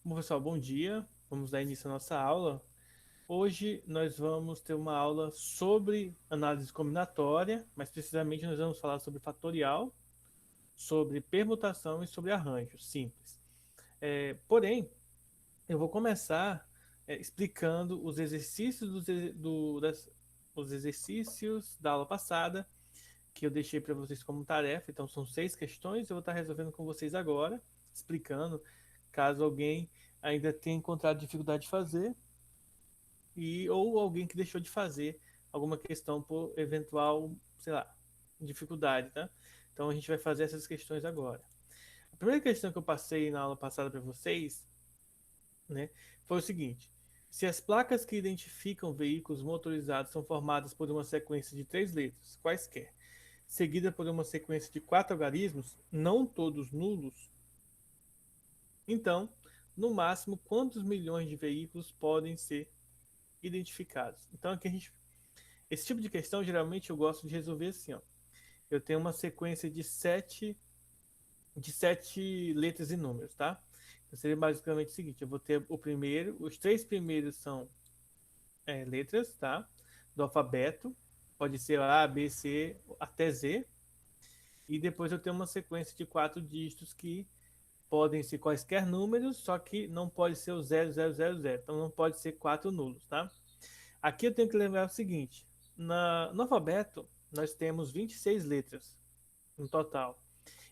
Bom, pessoal, bom dia. Vamos dar início à nossa aula. Hoje nós vamos ter uma aula sobre análise combinatória, mas precisamente nós vamos falar sobre fatorial, sobre permutação e sobre arranjo simples. Porém, eu vou começar explicando os exercícios os exercícios da aula passada que eu deixei para vocês como tarefa. Então, são 6 questões. Eu vou estar resolvendo com vocês agora, explicando, caso alguém ainda tenha encontrado dificuldade de fazer, ou alguém que deixou de fazer alguma questão por eventual, sei lá, dificuldade, tá? Então, a gente vai fazer essas questões agora. A primeira questão que eu passei na aula passada para vocês, né, foi o seguinte: se as placas que identificam veículos motorizados são formadas por uma sequência de 3 letras, quaisquer, seguida por uma sequência de 4 algarismos, não todos nulos, então, no máximo, quantos milhões de veículos podem ser identificados? Então, esse tipo de questão, geralmente, eu gosto de resolver assim, ó. Eu tenho uma sequência de sete letras e números, tá? Então, seria basicamente o seguinte: eu vou ter o primeiro, os 3 primeiros são letras, tá? Do alfabeto, pode ser A, B, C, até Z. E depois eu tenho uma sequência de 4 dígitos que podem ser quaisquer números, só que não pode ser o 0000. Então não pode ser 4 nulos, tá? Aqui eu tenho que lembrar o seguinte: no alfabeto nós temos 26 letras no total.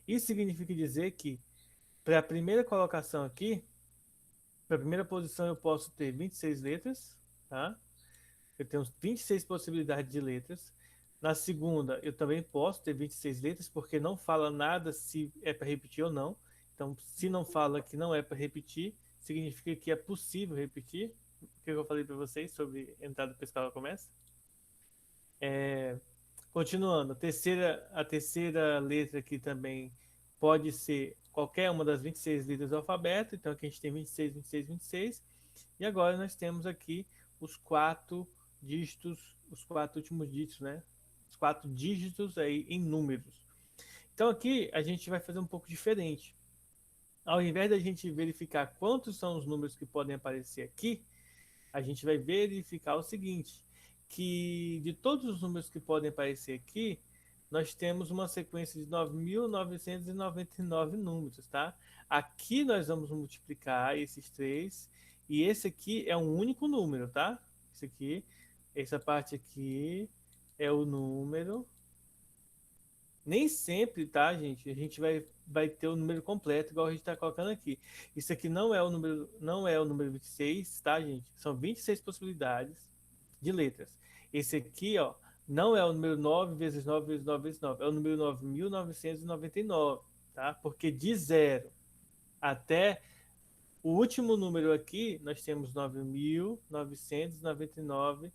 Isso significa dizer que para a primeira colocação aqui, para a primeira posição eu posso ter 26 letras, tá? Eu tenho 26 possibilidades de letras. Na segunda, eu também posso ter 26 letras, porque não fala nada se é para repetir ou não. Então, se não fala que não é para repetir, significa que é possível repetir. O que eu falei para vocês sobre entrada para escala começa? É, Continuando, a terceira letra aqui também pode ser qualquer uma das 26 letras do alfabeto. Então, aqui a gente tem 26, 26, 26. E agora nós temos aqui os 4 dígitos, os 4 últimos dígitos, né? Os 4 dígitos aí em números. Então aqui a gente vai fazer um pouco diferente. Ao invés da gente verificar quantos são os números que podem aparecer aqui, a gente vai verificar o seguinte: que de todos os números que podem aparecer aqui, nós temos uma sequência de 9.999 números, tá? Aqui nós vamos multiplicar esses três, e esse aqui é um único número, tá? Essa parte aqui é o número. Nem sempre, tá, gente? A gente vai ter o número completo, igual a gente está colocando aqui. Isso aqui não é o número 26, tá, gente? São 26 possibilidades de letras. Esse aqui, ó, não é o número 9 vezes 9 vezes 9 vezes 9. É o número 9.999, tá? Porque de 0 até o último número aqui, nós temos 9.999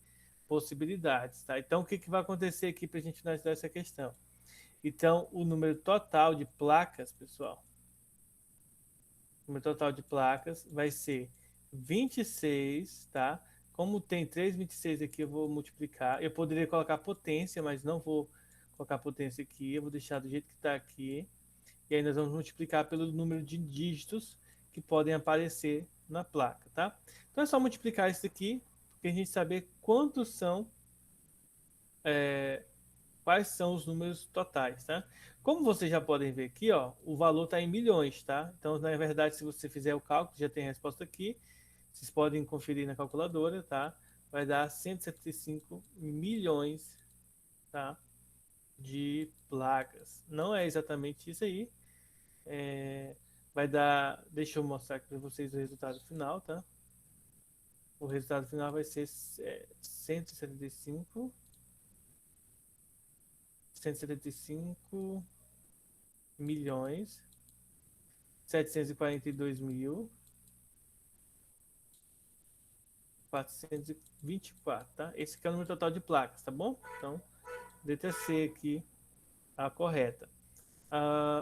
possibilidades, tá? Então, o que vai acontecer aqui para a gente finalizar essa questão? Então, o número total de placas, pessoal, o número total de placas vai ser 26, tá? Como tem 3 26 aqui, eu vou multiplicar. Eu poderia colocar potência, mas não vou colocar potência aqui. Eu vou deixar do jeito que está aqui. E aí nós vamos multiplicar pelo número de dígitos que podem aparecer na placa, tá? Então é só multiplicar isso aqui, para a gente saber quantos são é, quais são os números totais, tá? Como vocês já podem ver aqui, ó, o valor está em milhões, tá? Então, na verdade, se você fizer o cálculo, já tem a resposta aqui. Vocês podem conferir na calculadora, tá? Vai dar 175 milhões, tá? De placas. Não é exatamente isso aí. Vai dar. Deixa eu mostrar aqui para vocês o resultado final, tá? O resultado final vai ser 175 milhões 742.424, tá? Esse aqui é o número total de placas, tá bom? Então, letra C aqui, a correta.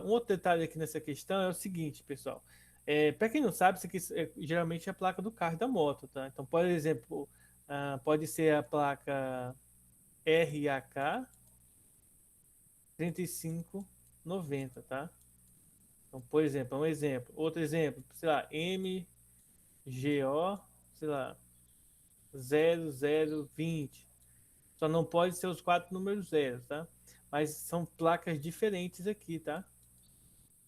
Um outro detalhe aqui nessa questão é o seguinte, pessoal. Para quem não sabe, isso aqui geralmente é a placa do carro e da moto, tá? Então, por exemplo, pode ser a placa RAK 3590, tá? Então, por exemplo, um exemplo. Outro exemplo, sei lá, M GO, sei lá, 0020. Só não pode ser os 4 números 0, tá? Mas são placas diferentes aqui, tá?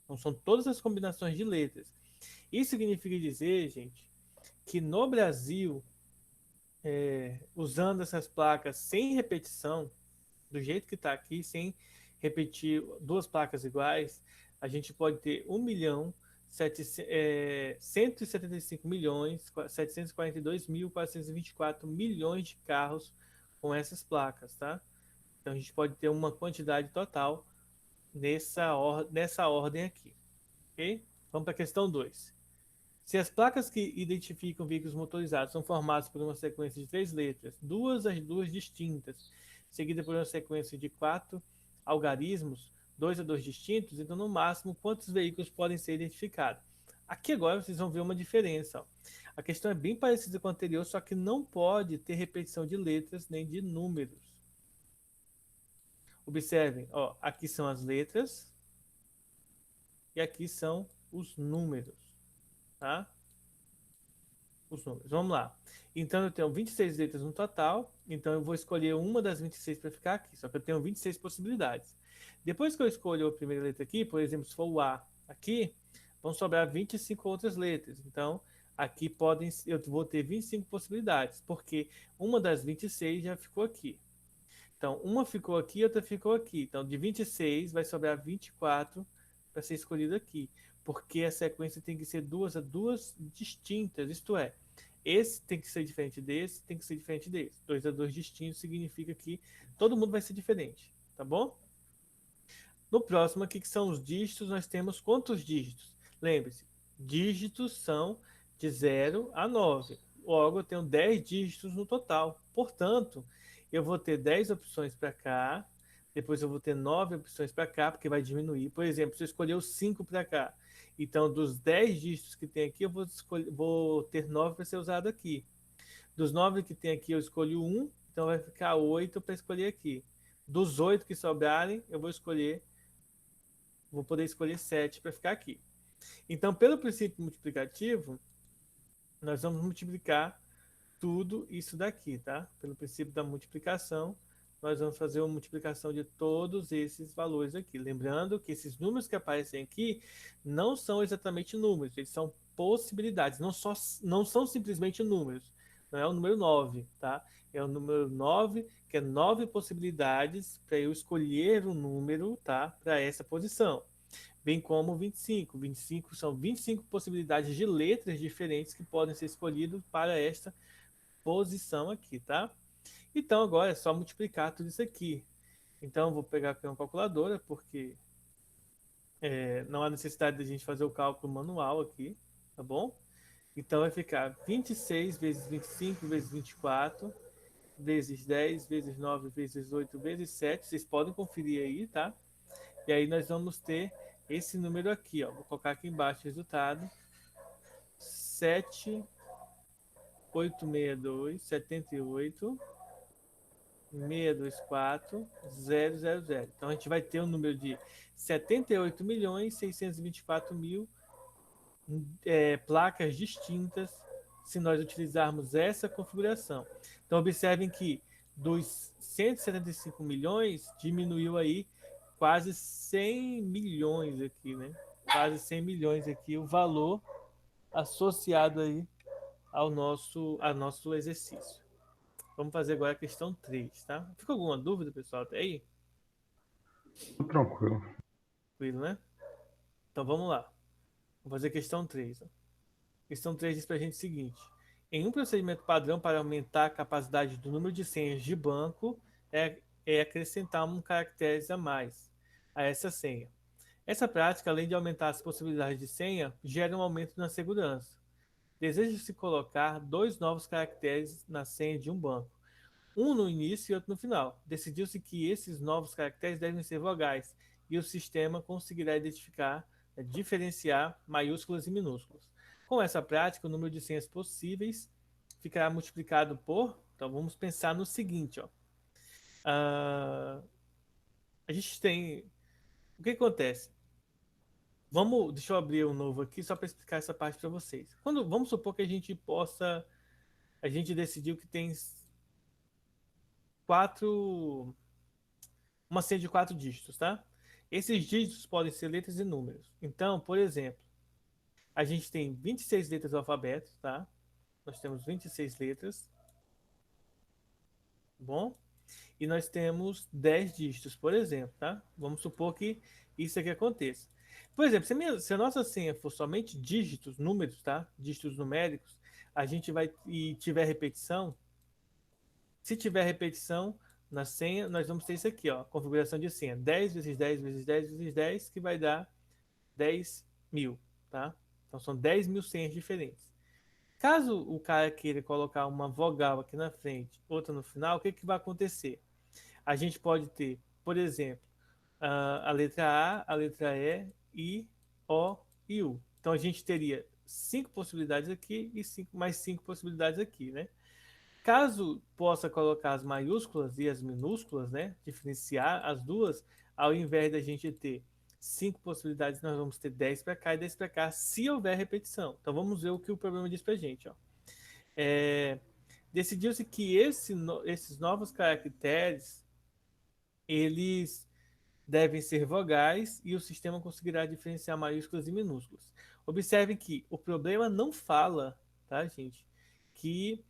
Então são todas as combinações de letras. Isso significa dizer, gente, que no Brasil, usando essas placas sem repetição, do jeito que está aqui, sem repetir duas placas iguais, a gente pode ter 175 milhões 742 mil 424 milhões de carros com essas placas, tá? Então a gente pode ter uma quantidade total nessa ordem aqui, ok? Vamos para a questão 2. Se as placas que identificam veículos motorizados são formadas por uma sequência de 3 letras, duas distintas, seguida por uma sequência de 4 algarismos, 2 a 2 distintos, então no máximo quantos veículos podem ser identificados? Aqui agora vocês vão ver uma diferença. Ó. A questão é bem parecida com a anterior, só que não pode ter repetição de letras nem de números. Observem, ó, aqui são as letras e aqui são os números, tá? Os números. Vamos lá. Então eu tenho 26 letras no total, então eu vou escolher uma das 26 para ficar aqui, só que eu tenho 26 possibilidades. Depois que eu escolho a primeira letra aqui, por exemplo, se for o A aqui, vão sobrar 25 outras letras. Então, aqui eu vou ter 25 possibilidades, porque uma das 26 já ficou aqui. Então, uma ficou aqui, outra ficou aqui. Então, de 26 vai sobrar 24 para ser escolhido aqui, porque a sequência tem que ser 2 a 2 distintas, isto é, esse tem que ser diferente desse, tem que ser diferente desse. 2 a 2 distintos significa que todo mundo vai ser diferente, tá bom? No próximo aqui, que são os dígitos, nós temos quantos dígitos? Lembre-se, dígitos são de 0 a 9. Logo, eu tenho 10 dígitos no total. Portanto, eu vou ter 10 opções para cá, depois eu vou ter 9 opções para cá, porque vai diminuir. Por exemplo, se eu escolher os 5 para cá, então dos 10 dígitos que tem aqui, eu vou ter 9 para ser usado aqui. Dos 9 que tem aqui, eu escolho 1, então vai ficar 8 para escolher aqui. Dos 8 que sobrarem, eu vou poder escolher 7 para ficar aqui. Então, pelo princípio multiplicativo, nós vamos multiplicar tudo isso daqui, tá? Pelo princípio da multiplicação, nós vamos fazer uma multiplicação de todos esses valores aqui. Lembrando que esses números que aparecem aqui não são exatamente números, eles são possibilidades, não são simplesmente números. Não é o número 9, tá? É o número 9, que é 9 possibilidades para eu escolher um número, tá? Para essa posição. Bem como 25. 25 são 25 possibilidades de letras diferentes que podem ser escolhidas para esta posição aqui, tá? Então agora é só multiplicar tudo isso aqui. Então vou pegar aqui uma calculadora, porque não há necessidade de a gente fazer o cálculo manual aqui, tá bom? Então vai ficar 26 vezes 25 vezes 24 vezes 10 vezes 9 vezes 8 vezes 7. Vocês podem conferir aí, tá? E aí nós vamos ter esse número aqui, ó. Vou colocar aqui embaixo o resultado. 7862 78 624 000. Então a gente vai ter um número de 78.624.000 placas distintas se nós utilizarmos essa configuração. Então observem que dos 175 milhões diminuiu aí quase 100 milhões aqui, né? Quase 100 milhões aqui o valor associado aí ao nosso exercício. Vamos fazer agora a questão 3, tá? Ficou alguma dúvida, pessoal, até aí? Tranquilo. Tranquilo, né? Então vamos lá. Vamos fazer a questão 3. Ó. Questão 3 diz para a gente o seguinte: em um procedimento padrão para aumentar a capacidade do número de senhas de banco, é acrescentar um caractere a mais a essa senha. Essa prática, além de aumentar as possibilidades de senha, gera um aumento na segurança. Deseja-se colocar 2 novos caracteres na senha de um banco, um no início e outro no final. Decidiu-se que esses novos caracteres devem ser vogais e o sistema conseguirá identificar, diferenciar maiúsculas e minúsculas. Com essa prática, o número de senhas possíveis ficará multiplicado por. Então vamos pensar no seguinte, ó. A gente tem. O que acontece? deixa eu abrir um novo aqui só para explicar essa parte para vocês. Vamos supor que a gente decidiu que tem quatro, uma senha de 4 dígitos, tá? Esses dígitos podem ser letras e números. Então, por exemplo, a gente tem 26 letras do alfabeto, tá? Nós temos 26 letras, tá bom? E nós temos 10 dígitos, por exemplo, tá? Vamos supor que isso aqui aconteça. Por exemplo, se a nossa senha for somente dígitos, números, tá? Dígitos numéricos, a gente vai e tiver repetição. Se tiver repetição na senha, nós vamos ter isso aqui, ó, configuração de senha, 10 vezes 10 vezes 10 vezes 10, que vai dar 10.000, tá? Então são 10.000 senhas diferentes. Caso o cara queira colocar uma vogal aqui na frente, outra no final, o que que vai acontecer? A gente pode ter, por exemplo, a letra A, a letra E, I, O e U. Então a gente teria 5 possibilidades aqui e mais 5 possibilidades aqui, né? Caso possa colocar as maiúsculas e as minúsculas, né? Diferenciar as duas, ao invés da gente ter 5 possibilidades, nós vamos ter 10 para cá e 10 para cá, se houver repetição. Então vamos ver o que o problema diz para a gente, ó. É, decidiu-se que esses novos caracteres eles devem ser vogais e o sistema conseguirá diferenciar maiúsculas e minúsculas. Observem que o problema não fala, tá, gente, que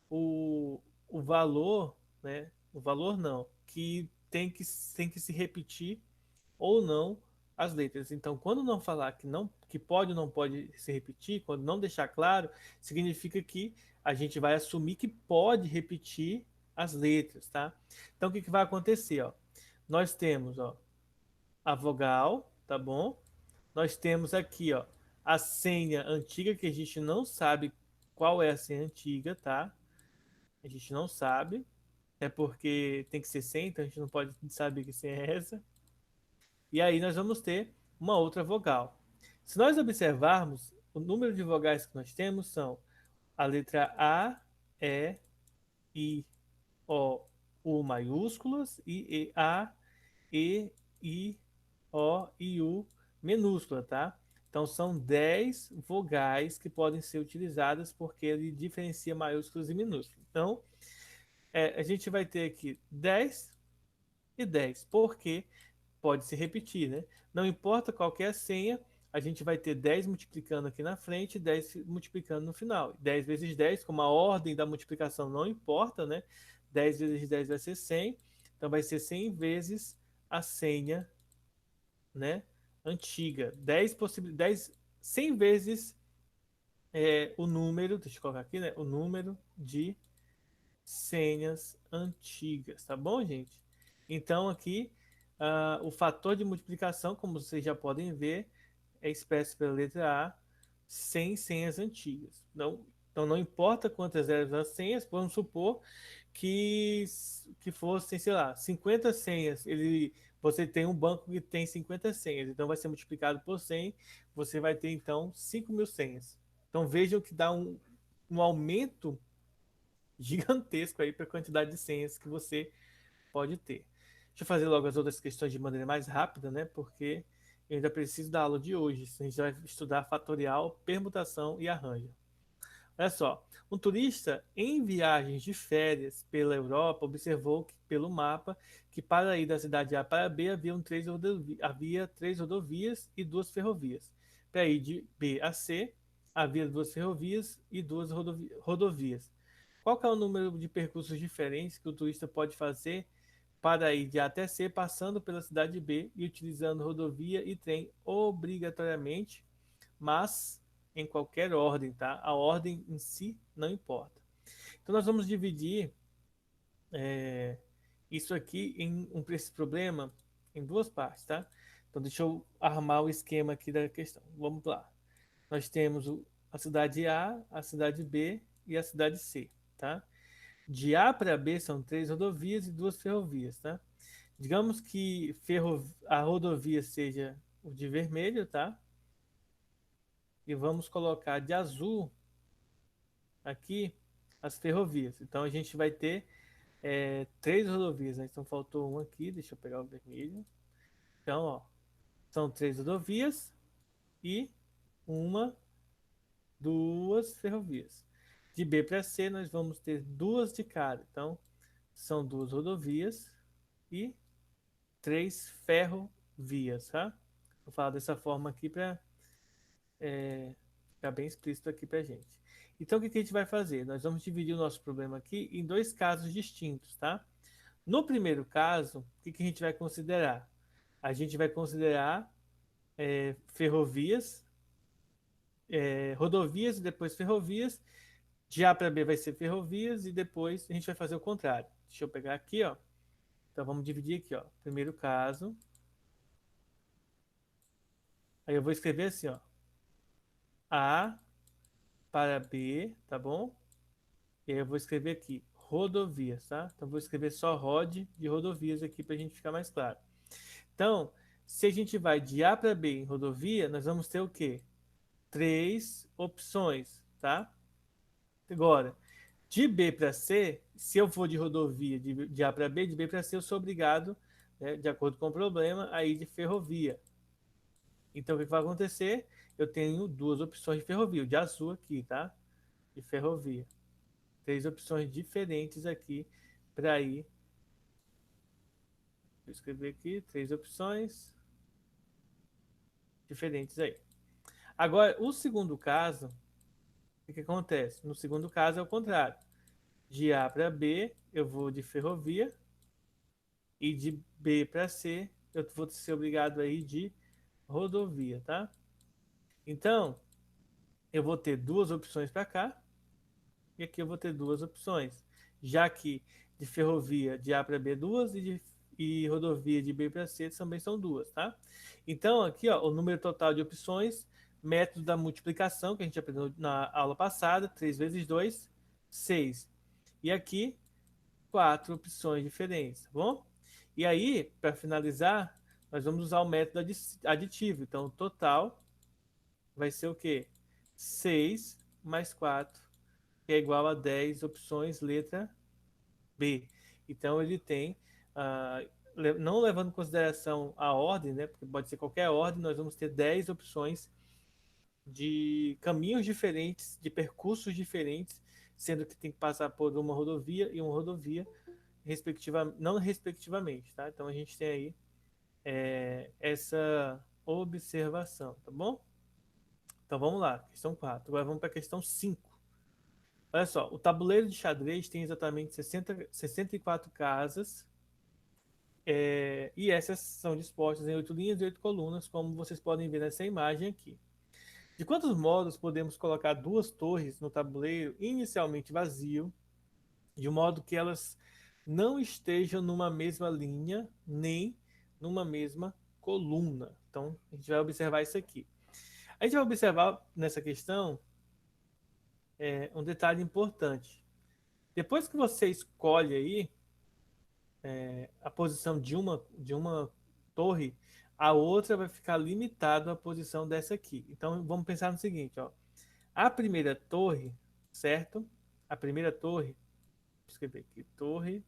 o valor, né, o valor não, que tem que se repetir ou não as letras. Então, quando não falar que não, que pode ou não pode se repetir, quando não deixar claro, significa que a gente vai assumir que pode repetir as letras, tá? Então, o que que vai acontecer, ó? Nós temos, ó, a vogal, tá bom? Nós temos aqui, ó, a senha antiga que a gente não sabe qual é a senha antiga, tá? A gente não sabe, é porque tem que ser senha, então a gente não pode saber que senha é essa. E aí nós vamos ter uma outra vogal. Se nós observarmos, o número de vogais que nós temos são a letra A, E, I, O, U maiúsculas e A, E, I, O e U minúscula, tá? Então são 10 vogais que podem ser utilizadas porque ele diferencia maiúsculas e minúsculas. Então, a gente vai ter aqui 10 e 10, porque pode se repetir, né? Não importa qual que é a senha, a gente vai ter 10 multiplicando aqui na frente e 10 multiplicando no final. 10 vezes 10, como a ordem da multiplicação não importa, né? 10 vezes 10 vai ser 100, então vai ser 100 vezes a senha, né, antiga. 100 vezes o número, deixa eu colocar aqui, né? O número de senhas antigas, tá bom, gente? Então aqui o fator de multiplicação, como vocês já podem ver, é expresso pela letra A, 100 senhas antigas. Então não importa quantas eram as senhas, vamos supor que fossem, sei lá, 50 senhas. Você tem um banco que tem 50 senhas, então vai ser multiplicado por 100, você vai ter então 5.000 senhas. Então vejam que dá um aumento gigantesco aí para a quantidade de senhas que você pode ter. Deixa eu fazer logo as outras questões de maneira mais rápida, né? Porque eu ainda preciso da aula de hoje. A gente vai estudar fatorial, permutação e arranjo. Olha só, um turista em viagens de férias pela Europa observou que, pelo mapa que para ir da cidade A para B havia 3 rodovias e 2 ferrovias. Para ir de B a C, havia 2 ferrovias e 2 rodovias. Qual que é o número de percursos diferentes que o turista pode fazer para ir de A até C, passando pela cidade B e utilizando rodovia e trem obrigatoriamente, mas em qualquer ordem, tá? A ordem em si não importa. Então nós vamos dividir isso aqui esse problema em duas partes, tá? Então deixa eu armar o esquema aqui da questão. Vamos lá. Nós temos a cidade A, a cidade B e a cidade C, tá? De A para B são 3 rodovias e 2 ferrovias, tá? Digamos que a rodovia seja o de vermelho, tá? E vamos colocar de azul aqui as ferrovias. Então a gente vai ter 3 rodovias, né? Então faltou um aqui, deixa eu pegar o vermelho. Então, ó, são 3 rodovias e uma, duas ferrovias. De B para C, nós vamos ter duas de cada. Então, são duas rodovias e três ferrovias, tá? Vou falar dessa forma aqui para ficar bem explícito aqui para gente. Então, o que que a gente vai fazer? Nós vamos dividir o nosso problema aqui em dois casos distintos, tá? No primeiro caso, o que que a gente vai considerar? A gente vai considerar ferrovias, rodovias e depois ferrovias. De A para B vai ser ferrovias e depois a gente vai fazer o contrário. Deixa eu pegar aqui, ó. Então vamos dividir aqui, ó. Primeiro caso. Aí eu vou escrever assim, ó. A para B, tá bom? E aí eu vou escrever aqui rodovias, tá? Então vou escrever só rod de rodovias aqui para a gente ficar mais claro. Então, se a gente vai de A para B em rodovia, nós vamos ter o quê? Três opções, tá? Agora, de B para C, se eu for de rodovia de A para B, de B para C, eu sou obrigado, né, de acordo com o problema, a ir de ferrovia. Então, o que vai acontecer? Eu tenho duas opções de ferrovia, o de azul aqui, tá? De ferrovia. Três opções diferentes aqui para ir. Vou escrever aqui, três opções diferentes aí. Agora, o segundo caso, o que acontece? No segundo caso é o contrário. De A para B, eu vou de ferrovia. E de B para C, eu vou ser obrigado a ir de rodovia, tá? Então, eu vou ter duas opções para cá. E aqui eu vou ter duas opções. Já que de ferrovia de A para B duas e rodovia de B para C também são duas, tá? Então, aqui, ó, o número total de opções, método da multiplicação, que a gente aprendeu na aula passada, 3 vezes 2, 6. E aqui, quatro opções diferentes, tá bom? E aí, para finalizar, nós vamos usar o método aditivo. Então, o total vai ser o quê? 6 mais 4, que é igual a 10 opções, letra B. Então, ele tem, não levando em consideração a ordem, né, porque pode ser qualquer ordem, nós vamos ter 10 opções de caminhos diferentes, de percursos diferentes, sendo que tem que passar por uma rodovia e uma rodovia, não respectivamente, tá? Então, a gente tem aí essa observação, tá bom? Então vamos lá, questão 4. Agora vamos para a questão 5. Olha só, o tabuleiro de xadrez tem exatamente 64 casas, e essas são dispostas em 8 linhas e 8 colunas, como vocês podem ver nessa imagem aqui. De quantos modos podemos colocar duas torres no tabuleiro inicialmente vazio, de modo que elas não estejam numa mesma linha, nem numa mesma coluna? Então, a gente vai observar isso aqui. A gente vai observar nessa questão um detalhe importante. Depois que você escolhe aí a posição de uma torre, a outra vai ficar limitada à posição dessa aqui. Então vamos pensar no seguinte, ó. A primeira torre, certo? A primeira torre, vou escrever aqui, torre,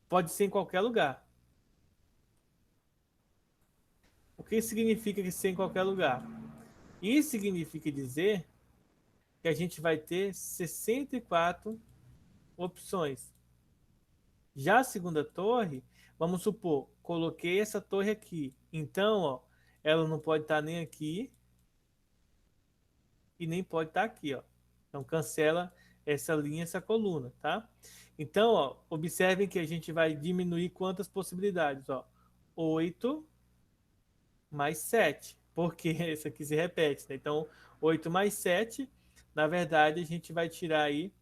pode ser em qualquer lugar. O que significa que ser em qualquer lugar? Isso significa dizer que a gente vai ter 64 opções. Já a segunda torre, vamos supor, coloquei essa torre aqui. Então, ó, ela não pode estar nem aqui e nem pode estar aqui, ó. Então, cancela essa linha, essa coluna, tá? Então, ó, observem que a gente vai diminuir quantas possibilidades, ó. 8 mais 7, porque isso aqui se repete, né? Então, 8 mais 7, na verdade, a gente vai tirar aí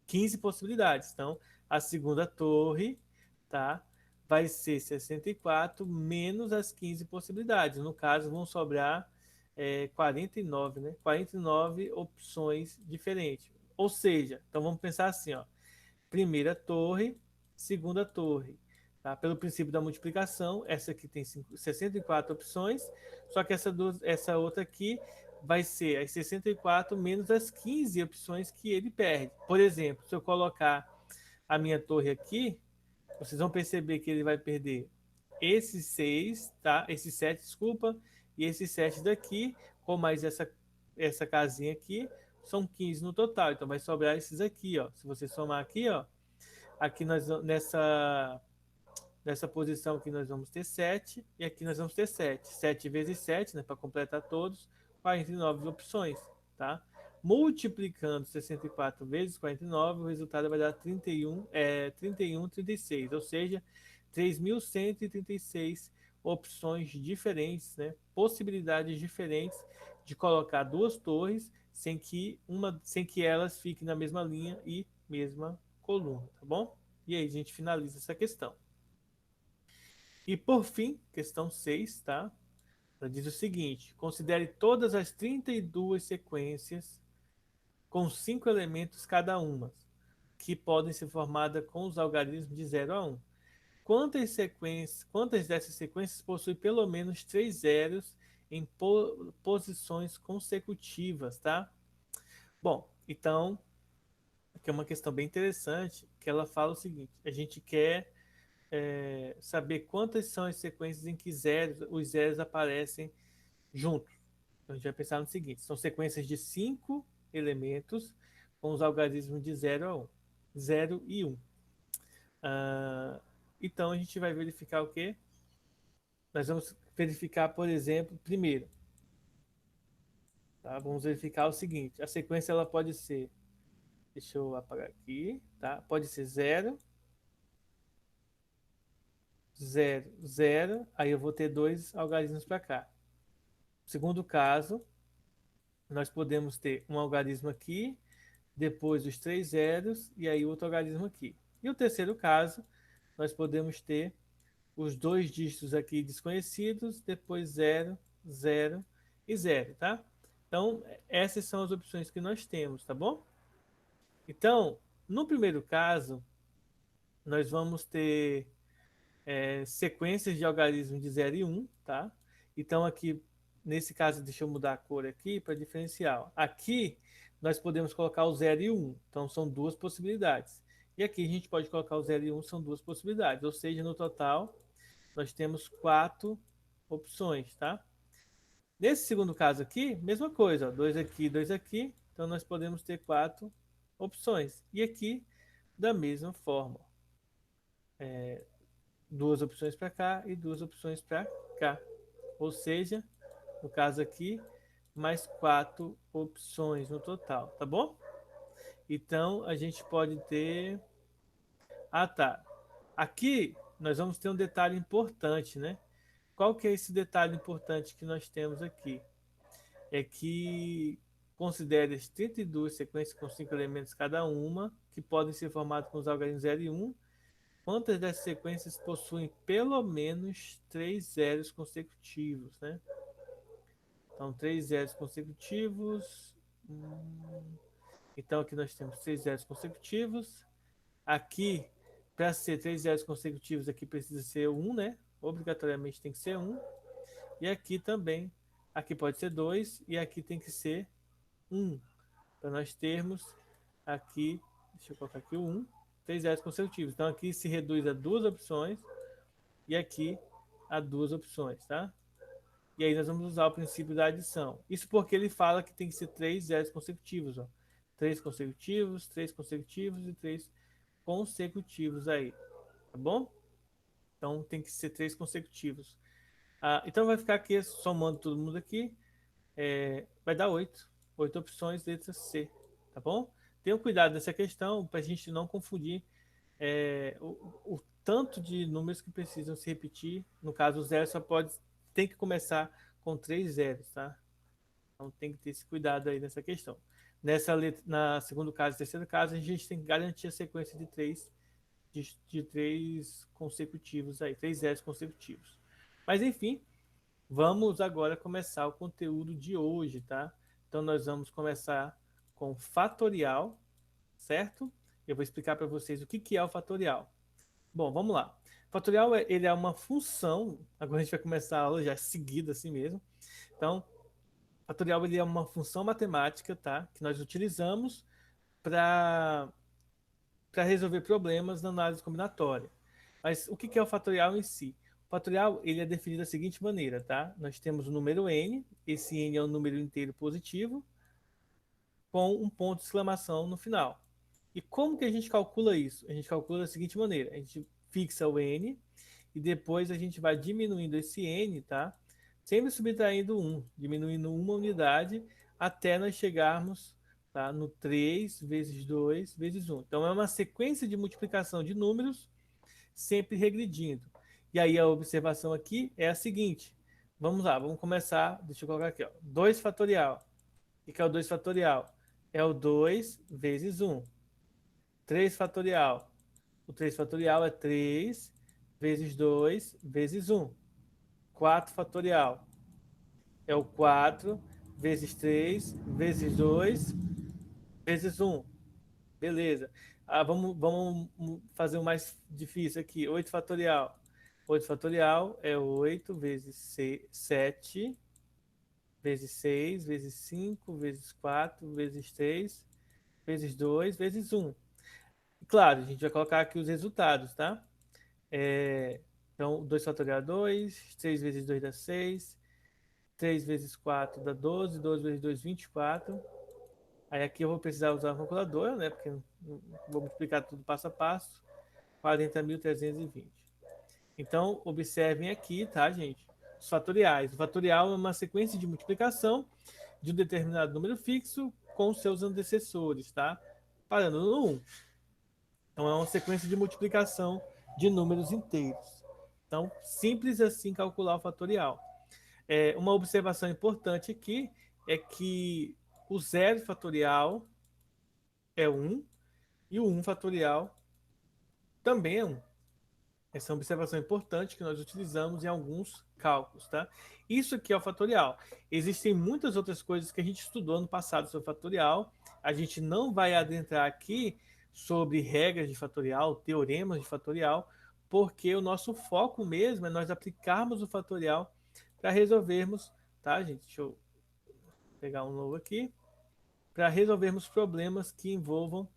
15 possibilidades. Então, a segunda torre, tá? Vai ser 64 menos as 15 possibilidades. No caso, vão sobrar 49, né? 49 opções diferentes. Ou seja, então vamos pensar assim, ó. Primeira torre, segunda torre. Tá? Pelo princípio da multiplicação, essa aqui tem 64 opções, só que essa outra aqui vai ser as 64 menos as 15 opções que ele perde. Por exemplo, se eu colocar a minha torre aqui, vocês vão perceber que ele vai perder esse 6, tá? Esse 7, desculpa, e esse 7 daqui, com mais essa casinha aqui, são 15 no total. Então vai sobrar esses aqui, ó. Se você somar aqui, ó, aqui nessa posição aqui nós vamos ter 7 e aqui nós vamos ter 7. 7 vezes 7, né, para completar todos, 49 opções, tá? Multiplicando 64 vezes 49, o resultado vai dar 36, ou seja, 3.136 opções diferentes, né? Possibilidades diferentes de colocar duas torres sem que elas fiquem na mesma linha e mesma coluna, tá bom? E aí a gente finaliza essa questão. E por fim, questão 6, tá? Ela diz o seguinte: considere todas as 32 sequências com 5 elementos cada uma, que podem ser formadas com os algarismos de 0 a 1. Quantas dessas sequências possuem pelo menos 3 zeros em posições consecutivas, tá? Bom, então, aqui é uma questão bem interessante, que ela fala o seguinte: a gente quer saber quantas são as sequências em que os zeros aparecem juntos. Então, a gente vai pensar no seguinte: são sequências de 5 elementos com os algarismos de 0 a 1. 0 e 1. Então, a gente vai verificar o quê? Nós vamos verificar, por exemplo, primeiro, tá? Vamos verificar o seguinte: a sequência ela pode ser, deixa eu apagar aqui, tá? Pode ser 0, 0, 0, aí eu vou ter dois algarismos para cá. Segundo caso, nós podemos ter um algarismo aqui, depois os 3 zeros e aí outro algarismo aqui. E o terceiro caso, nós podemos ter os dois dígitos aqui desconhecidos, depois 0, 0 e 0, tá? Então, essas são as opções que nós temos, tá bom? Então, no primeiro caso, nós vamos ter sequências de algarismos de 0 e 1, tá? Então aqui, nesse caso, deixa eu mudar a cor aqui para diferencial. Aqui nós podemos colocar o 0 e o 1, então são duas possibilidades. E aqui a gente pode colocar o 0 e 1, são duas possibilidades, ou seja, no total nós temos 4 opções, tá? Nesse segundo caso aqui, mesma coisa, 2 aqui, 2 aqui, então nós podemos ter 4 opções. E aqui, da mesma forma, duas opções para cá e duas opções para cá. Ou seja, no caso aqui, mais 4 opções no total, tá bom? Então, a gente pode ter... Ah, tá. Aqui, nós vamos ter um detalhe importante, né? Qual que é esse detalhe importante que nós temos aqui? É que considere as 32 sequências com 5 elementos cada uma, que podem ser formadas com os algarismos 0 e 1. Quantas dessas sequências possuem pelo menos 3 zeros consecutivos, né? Então, 3 zeros consecutivos. Então, aqui nós temos 3 zeros consecutivos. Aqui, para ser 3 zeros consecutivos, aqui precisa ser 1, né? Obrigatoriamente tem que ser 1. E aqui também. Aqui pode ser 2 e aqui tem que ser 1. Para nós termos aqui, deixa eu colocar aqui o 1, 3 zeros consecutivos. Então, aqui se reduz a duas opções e aqui a duas opções, tá? E aí nós vamos usar o princípio da adição. Isso porque ele fala que tem que ser 3 zeros consecutivos, ó. 3 consecutivos, 3 consecutivos e 3 consecutivos aí, tá bom? Então tem que ser 3 consecutivos. Então vai ficar aqui, somando todo mundo aqui, vai dar 8. 8 opções, letra C, tá bom? Tenham cuidado nessa questão para a gente não confundir o tanto de números que precisam se repetir. No caso, o zero tem que começar com 3 zeros, tá? Então tem que ter esse cuidado aí nessa questão. Na segundo caso e terceiro caso, a gente tem que garantir a sequência de três consecutivos aí, 3 zeros consecutivos. Mas enfim, vamos agora começar o conteúdo de hoje, tá? Então nós vamos começar com fatorial, certo? Eu vou explicar para vocês o que é o fatorial. Bom, vamos lá. Fatorial ele é uma função. Agora a gente vai começar a aula já seguida assim mesmo. Então, fatorial ele é uma função matemática, tá? Que nós utilizamos para resolver problemas na análise combinatória. Mas o que é o fatorial em si? O fatorial, ele é definido da seguinte maneira, tá? Nós temos o número n, esse n é um número inteiro positivo, com um ponto de exclamação no final. E como que a gente calcula isso? A gente calcula da seguinte maneira, a gente fixa o n, e depois a gente vai diminuindo esse n, tá? Sempre subtraindo 1, diminuindo uma unidade, até nós chegarmos, tá, no 3 vezes 2 vezes 1. Então, é uma sequência de multiplicação de números, sempre regredindo. E aí a observação aqui é a seguinte. Vamos lá, vamos começar. Deixa eu colocar aqui, ó. 2 fatorial. O que é o 2 fatorial? É o 2 vezes 1. 3 fatorial. O 3 fatorial é 3 vezes 2 vezes 1. 4 fatorial. É o 4 vezes 3 vezes 2 vezes 1. Beleza. Vamos fazer o mais difícil aqui. 8 fatorial. 8 fatorial é 8 vezes 7 vezes 6 vezes 5 vezes 4 vezes 3 vezes 2 vezes 1. Claro, a gente vai colocar aqui os resultados, tá? Então, 2 fatorial é 2, 3 vezes 2 dá 6, 3 vezes 4 dá 12, 12 vezes 2, 24. Aí aqui eu vou precisar usar a calculadora, né? Porque vou multiplicar tudo passo a passo. 40.320. Então, observem aqui, tá, gente? Os fatoriais. O fatorial é uma sequência de multiplicação de um determinado número fixo com seus antecessores, tá? Parando no 1. Então, é uma sequência de multiplicação de números inteiros. Então, simples assim calcular o fatorial. Uma observação importante aqui é que o zero fatorial é 1 e o 1 fatorial também é 1. Essa é uma observação importante que nós utilizamos em alguns cálculos, tá? Isso aqui é o fatorial. Existem muitas outras coisas que a gente estudou no passado sobre fatorial. A gente não vai adentrar aqui sobre regras de fatorial, teoremas de fatorial, porque o nosso foco mesmo é nós aplicarmos o fatorial para resolvermos, tá, gente? Deixa eu pegar um novo aqui. Para resolvermos problemas que envolvam,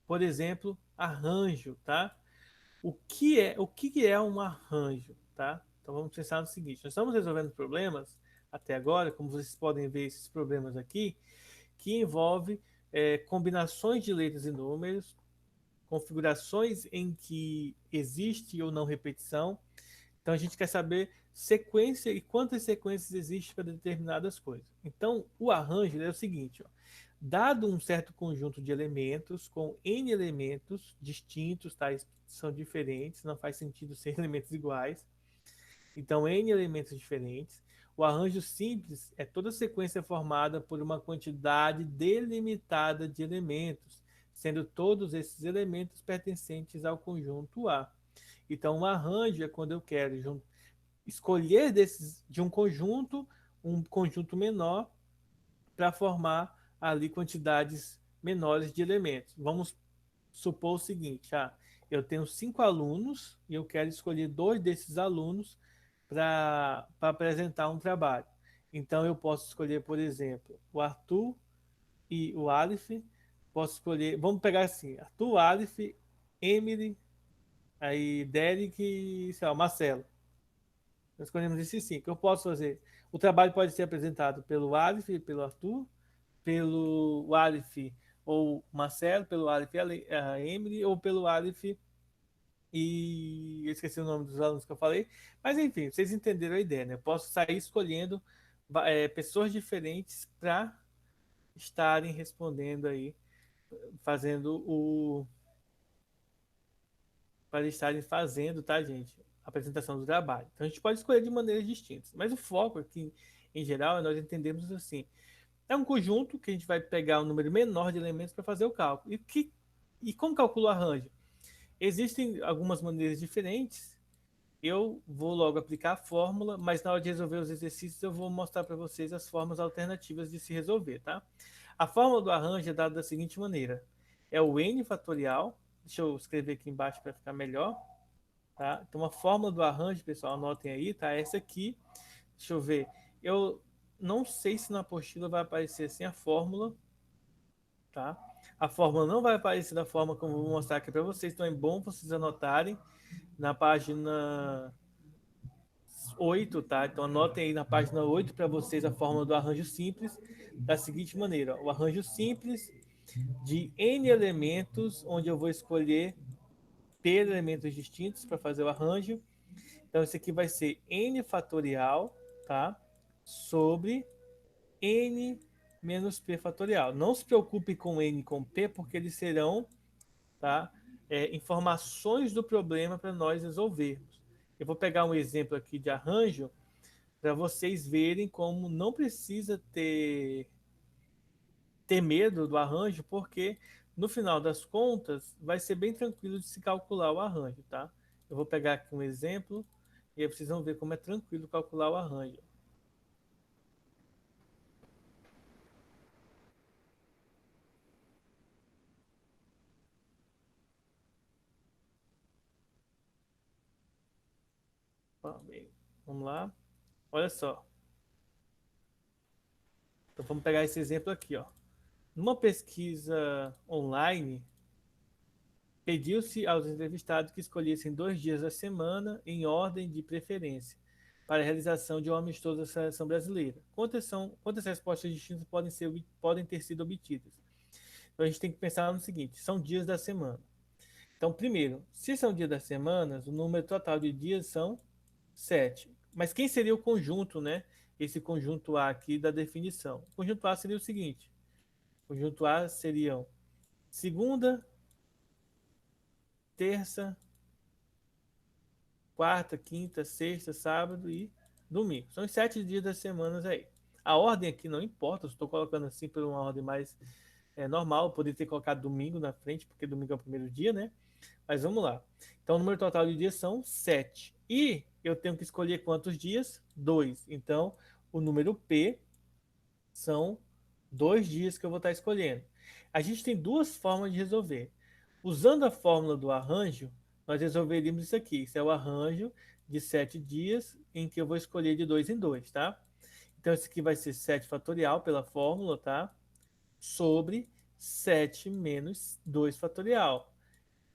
por exemplo, arranjo, tá? O que é um arranjo, tá? Então vamos pensar no seguinte: nós estamos resolvendo problemas até agora, como vocês podem ver esses problemas aqui, que envolve combinações de letras e números, configurações em que existe ou não repetição. Então a gente quer saber sequência e quantas sequências existem para determinadas coisas. Então o arranjo é o seguinte: ó, dado um certo conjunto de elementos com n elementos distintos, tais são diferentes, não faz sentido ser elementos iguais. Então n elementos diferentes. O arranjo simples é toda sequência formada por uma quantidade delimitada de elementos, sendo todos esses elementos pertencentes ao conjunto A. Então, um arranjo é quando eu quero escolher de um conjunto menor, para formar ali quantidades menores de elementos. Vamos supor o seguinte: eu tenho 5 alunos e eu quero escolher 2 desses alunos para apresentar um trabalho. Então, eu posso escolher, por exemplo, o Arthur e o Aleph. Posso escolher, vamos pegar assim: Arthur, Aleph, Emily, aí Derek e, sei lá, Marcelo. Nós escolhemos esses 5. Eu posso fazer. O trabalho pode ser apresentado pelo Aleph e pelo Arthur, pelo Aleph ou Marcelo, pelo Aleph e a Emily, ou pelo Aleph e eu esqueci o nome dos alunos que eu falei. Mas enfim, vocês entenderam a ideia, né? Eu posso sair escolhendo pessoas diferentes para estarem respondendo aí, fazendo o. Para estarem fazendo, tá, gente? A apresentação do trabalho. Então a gente pode escolher de maneiras distintas. Mas o foco aqui, em geral, é nós entendemos assim: é um conjunto que a gente vai pegar um número menor de elementos para fazer o cálculo. E como calcula o arranjo? Existem algumas maneiras diferentes. Eu vou logo aplicar a fórmula, mas na hora de resolver os exercícios eu vou mostrar para vocês as formas alternativas de se resolver, tá? A fórmula do arranjo é dada da seguinte maneira: é o n fatorial. Deixa eu escrever aqui embaixo para ficar melhor, tá? Então a fórmula do arranjo, pessoal, anotem aí, tá? Essa aqui. Deixa eu ver. Eu não sei se na apostila vai aparecer assim a fórmula, tá? A fórmula não vai aparecer da forma como eu vou mostrar aqui para vocês, então é bom vocês anotarem na página 8, tá? Então anotem aí na página 8 para vocês a fórmula do arranjo simples da seguinte maneira: ó, o arranjo simples de n elementos, onde eu vou escolher p elementos distintos para fazer o arranjo. Então, isso aqui vai ser n fatorial, tá? Sobre n menos p fatorial. Não se preocupe com n e com p, porque eles serão, tá? Informações do problema para nós resolvermos. Eu vou pegar um exemplo aqui de arranjo para vocês verem como não precisa ter medo do arranjo, porque no final das contas vai ser bem tranquilo de se calcular o arranjo, tá? Eu vou pegar aqui um exemplo e aí vocês vão ver como é tranquilo calcular o arranjo. Vamos lá. Olha só. Então vamos pegar esse exemplo aqui, ó. Numa pesquisa online, pediu-se aos entrevistados que escolhessem 2 dias da semana em ordem de preferência para a realização de um amistoso da seleção brasileira. Quantas respostas distintas podem ter sido obtidas? Então a gente tem que pensar no seguinte: são dias da semana. Então, primeiro, se são dias das semanas, o número total de dias são 7. Mas quem seria o conjunto, né? Esse conjunto A aqui da definição. O conjunto A seria o seguinte: o conjunto A seriam segunda, terça, quarta, quinta, sexta, sábado e domingo. São os 7 dias das semanas aí. A ordem aqui não importa, eu estou colocando assim por uma ordem mais normal. Eu poderia ter colocado domingo na frente, porque domingo é o primeiro dia, né? Mas vamos lá. Então, o número total de dias são 7. E eu tenho que escolher quantos dias? 2. Então, o número P são 2 dias que eu vou estar escolhendo. A gente tem duas formas de resolver. Usando a fórmula do arranjo, nós resolveríamos isso aqui. Isso é o arranjo de 7 dias em que eu vou escolher de 2 em 2, tá? Então, isso aqui vai ser 7 fatorial pela fórmula, tá? Sobre 7 menos 2 fatorial.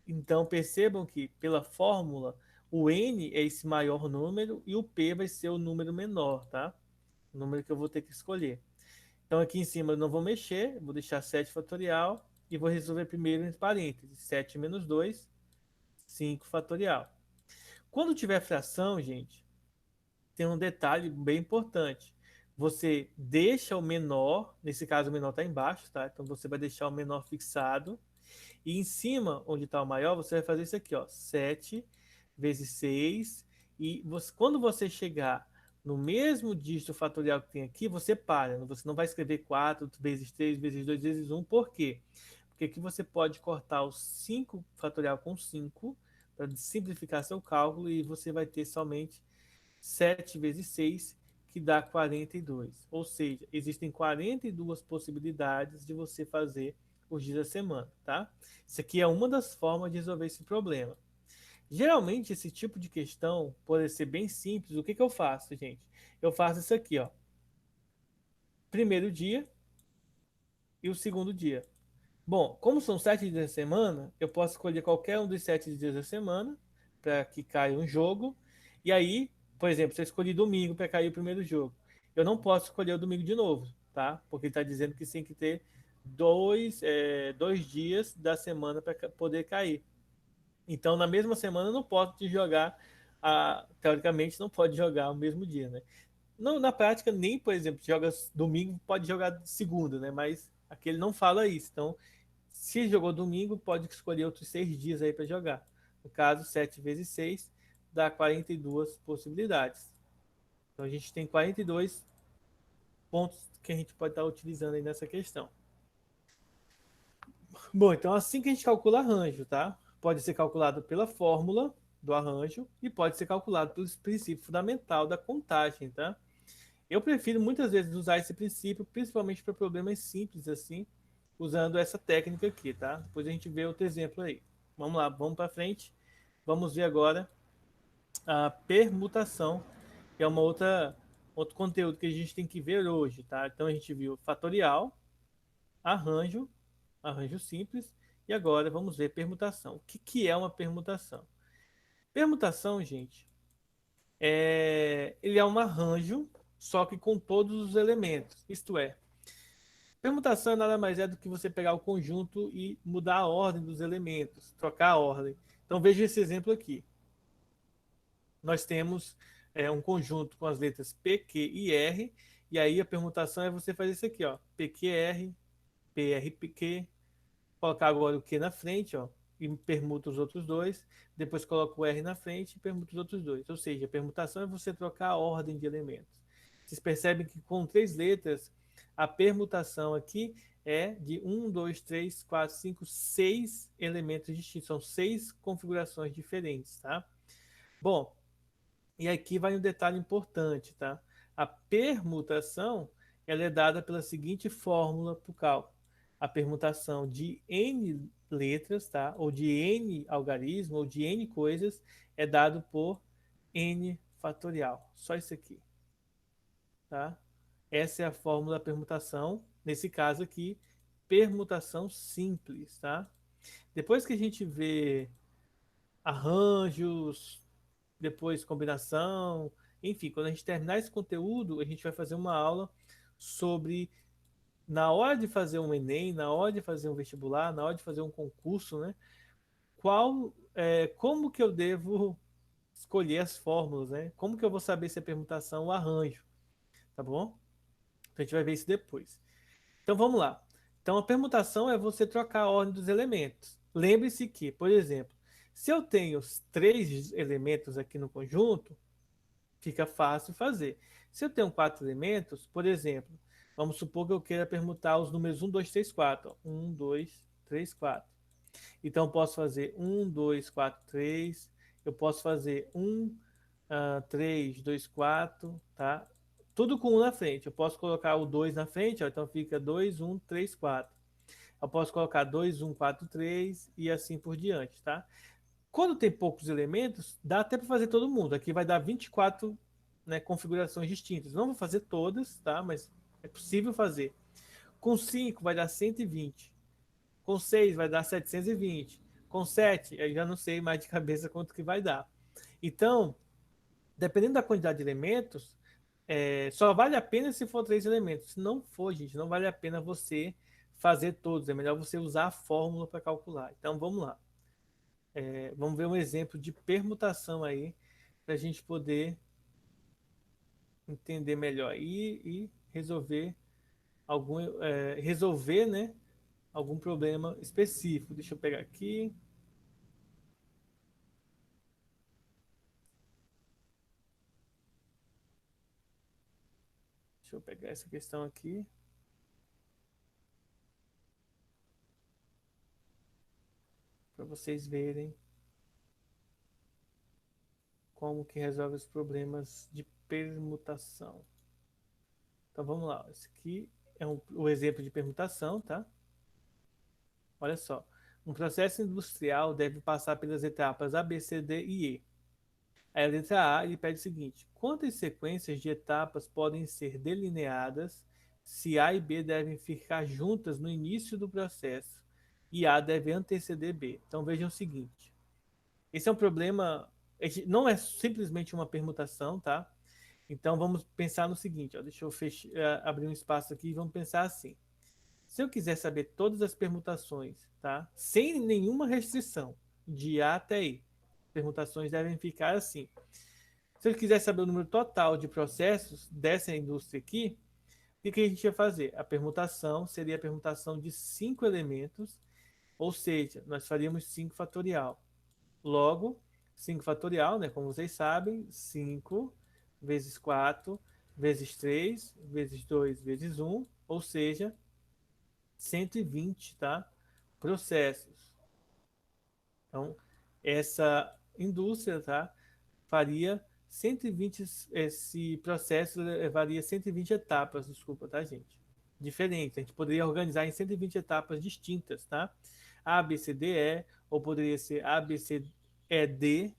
Então, percebam que pela fórmula, o n é esse maior número e o p vai ser o número menor, tá? O número que eu vou ter que escolher. Então, aqui em cima eu não vou mexer, vou deixar 7 fatorial e vou resolver primeiro entre parênteses. 7 menos 2, 5 fatorial. Quando tiver fração, gente, tem um detalhe bem importante. Você deixa o menor, nesse caso o menor está embaixo, tá? Então você vai deixar o menor fixado. E em cima, onde está o maior, você vai fazer isso aqui, ó. 7 vezes 6. E quando você chegar no mesmo dígito fatorial que tem aqui, você para. Você não vai escrever 4 vezes 3 vezes 2 vezes 1. Por quê? Porque aqui você pode cortar o 5 fatorial com 5 para simplificar seu cálculo e você vai ter somente 7 vezes 6, que dá 42. Ou seja, existem 42 possibilidades de você fazer os dias da semana, tá? Isso aqui é uma das formas de resolver esse problema. Geralmente, esse tipo de questão, por ser bem simples, o que que eu faço, gente? Eu faço isso aqui, ó. Primeiro dia e o segundo dia. Bom, como são 7 dias da semana, eu posso escolher qualquer um dos 7 dias da semana para que caia um jogo. E aí, por exemplo, se eu escolhi domingo para cair o primeiro jogo, eu não posso escolher o domingo de novo, tá? Porque ele está dizendo que tem que ter 2 dias da semana para poder cair. Então, na mesma semana, eu não posso jogar, teoricamente, não pode jogar o mesmo dia, né? Não, na prática, nem, por exemplo, joga domingo, pode jogar segunda, né? Mas aqui ele não fala isso. Então, se jogou domingo, pode escolher outros 6 dias aí para jogar. No caso, 7 vezes 6 dá 42 possibilidades. Então a gente tem 42 pontos que a gente pode estar utilizando aí nessa questão. Bom, então assim que a gente calcula arranjo, tá? Pode ser calculado pela fórmula do arranjo e pode ser calculado pelo princípio fundamental da contagem, tá? Eu prefiro muitas vezes usar esse princípio, principalmente para problemas simples assim, usando essa técnica aqui, tá? Depois a gente vê outro exemplo aí. Vamos lá, vamos para frente. Vamos ver agora a permutação, que é outro conteúdo que a gente tem que ver hoje, tá? Então a gente viu fatorial, arranjo, arranjo simples, e agora vamos ver permutação. O que é uma permutação? Permutação, gente, Ele é um arranjo, só que com todos os elementos. Isto é, permutação nada mais é do que você pegar o conjunto e mudar a ordem dos elementos, trocar a ordem. Então veja esse exemplo aqui. Nós temos um conjunto com as letras P, Q e R, e aí a permutação é você fazer isso aqui, ó, PQR, PRQ, colocar agora o Q na frente, ó, e permuta os outros dois, depois coloca o R na frente e permuta os outros dois. Ou seja, a permutação é você trocar a ordem de elementos. Vocês percebem que com 3 letras, a permutação aqui é de 1, 2, 3, 4, 5, 6 elementos distintos. São 6 configurações diferentes, tá? Bom, e aqui vai um detalhe importante, tá? A permutação ela é dada pela seguinte fórmula para o cálculo. A permutação de n letras, tá? Ou de n algarismo, ou de n coisas, é dado por n fatorial. Só isso aqui, tá? Essa é a fórmula da permutação. Nesse caso aqui, permutação simples, tá? Depois que a gente vê arranjos, depois combinação, enfim, quando a gente terminar esse conteúdo, a gente vai fazer uma aula sobre, na hora de fazer um Enem, na hora de fazer um vestibular, na hora de fazer um concurso, né? Como que eu devo escolher as fórmulas, né? Como que eu vou saber se é permutação ou arranjo, tá bom? Então a gente vai ver isso depois. Então vamos lá. Então a permutação é você trocar a ordem dos elementos. Lembre-se que, por exemplo, se eu tenho 3 elementos aqui no conjunto, fica fácil fazer. Se eu tenho 4 elementos, por exemplo, vamos supor que eu queira permutar os números 1, 2, 3, 4. 1, 2, 3, 4. Então eu posso fazer 1, 2, 4, 3. Eu posso fazer 1, 3, 2, 4, tá? Tudo com 1 na frente. Eu posso colocar o 2 na frente, ó, então fica 2, 1, 3, 4. Eu posso colocar 2, 1, 4, 3 e assim por diante, tá? Quando tem poucos elementos, dá até para fazer todo mundo. Aqui vai dar 24, né, configurações distintas. Não vou fazer todas, tá? Mas é possível fazer. Com 5 vai dar 120. Com 6 vai dar 720. Com 7, eu já não sei mais de cabeça quanto que vai dar. Então, dependendo da quantidade de elementos, só vale a pena se for 3 elementos. Se não for, gente, não vale a pena você fazer todos. É melhor você usar a fórmula para calcular. Então, vamos lá. Vamos ver um exemplo de permutação aí, para a gente poder entender melhor e resolver, né, algum problema específico. Deixa eu pegar aqui. Deixa eu pegar essa questão aqui para vocês verem como que resolve os problemas de permutação. Então vamos lá. Esse aqui é o exemplo de permutação, tá? Olha só. Um processo industrial deve passar pelas etapas A, B, C, D e E. Aí a letra A ele pede o seguinte: quantas sequências de etapas podem ser delineadas se A e B devem ficar juntas no início do processo e A deve anteceder B? Então vejam o seguinte: esse é um problema, não é simplesmente uma permutação, tá? Então vamos pensar no seguinte, ó, deixa eu abrir um espaço aqui e vamos pensar assim. Se eu quiser saber todas as permutações, tá? Sem nenhuma restrição, de A até I, permutações devem ficar assim. Se eu quiser saber o número total de processos dessa indústria aqui, o que a gente ia fazer? A permutação seria a permutação de 5 elementos, ou seja, nós faríamos 5 fatorial. Logo, 5 fatorial, né, como vocês sabem, 5 vezes 4 vezes 3 vezes 2 vezes 1, ou seja, 120, tá? Processos. Então, essa indústria, tá? Faria 120, esse processo levaria 120 etapas, desculpa, tá, gente? Diferente, a gente poderia organizar em 120 etapas distintas, tá? A, B, C, D, E, ou poderia ser A, B, C, E, D,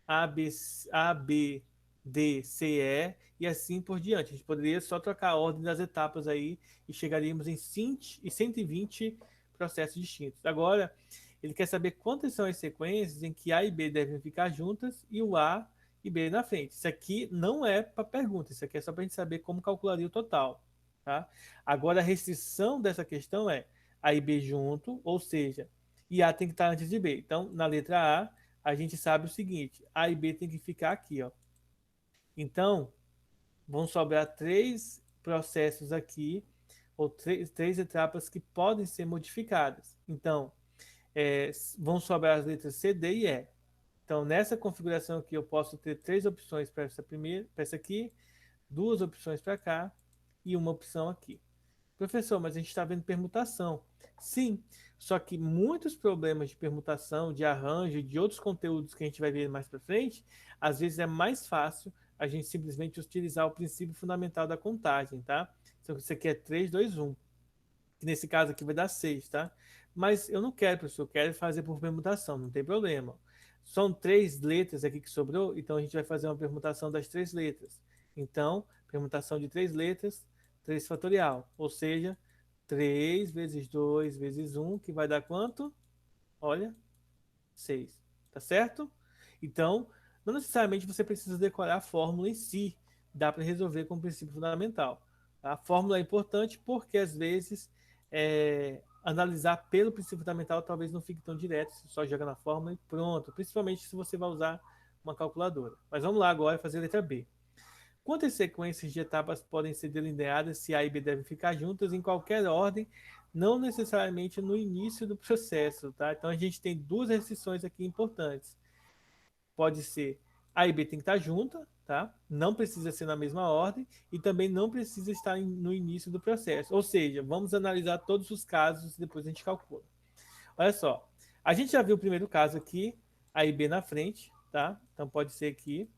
A, B, D, C, E, e assim por diante. A gente poderia só trocar a ordem das etapas aí e chegaríamos em 120 processos distintos. Agora, ele quer saber quantas são as sequências em que A e B devem ficar juntas e o A e B na frente. Isso aqui não é para pergunta, isso aqui é só para a gente saber como calcularia o total, tá? Agora, a restrição dessa questão é A e B junto, ou seja, e A tem que estar antes de B. Então, na letra A, a gente sabe o seguinte, A e B tem que ficar aqui, ó. Então, vão sobrar três processos aqui, ou três etapas que podem ser modificadas. Então, vão sobrar as letras C, D e E. Então, nessa configuração aqui, eu posso ter três opções para essa primeira, para essa aqui, duas opções para cá e uma opção aqui. Professor, mas a gente está vendo permutação. Sim, só que muitos problemas de permutação, de arranjo, de outros conteúdos que a gente vai ver mais para frente, às vezes é mais fácil a gente simplesmente utilizar o princípio fundamental da contagem, tá? Então, isso aqui é 3, 2, 1, que nesse caso aqui vai dar 6, tá? Mas eu não quero, professor, eu quero fazer por permutação, não tem problema. São três letras aqui que sobrou, então a gente vai fazer uma permutação das três letras. Então, permutação de três letras, 3 fatorial, ou seja, 3 vezes 2 vezes 1, que vai dar quanto? Olha, 6, tá certo? Então, não necessariamente você precisa decorar a fórmula em si, dá para resolver com o princípio fundamental. A fórmula é importante porque, às vezes, analisar pelo princípio fundamental talvez não fique tão direto, você só joga na fórmula e pronto, principalmente se você vai usar uma calculadora. Mas vamos lá agora fazer a letra B. Quantas sequências de etapas podem ser delineadas se A e B devem ficar juntas em qualquer ordem, não necessariamente no início do processo, tá? Então a gente tem duas restrições aqui importantes. Pode ser A e B tem que estar junta, tá? Não precisa ser na mesma ordem e também não precisa estar no início do processo. Ou seja, vamos analisar todos os casos e depois a gente calcula. Olha só, a gente já viu o primeiro caso aqui, A e B na frente, tá? Então pode ser aqui.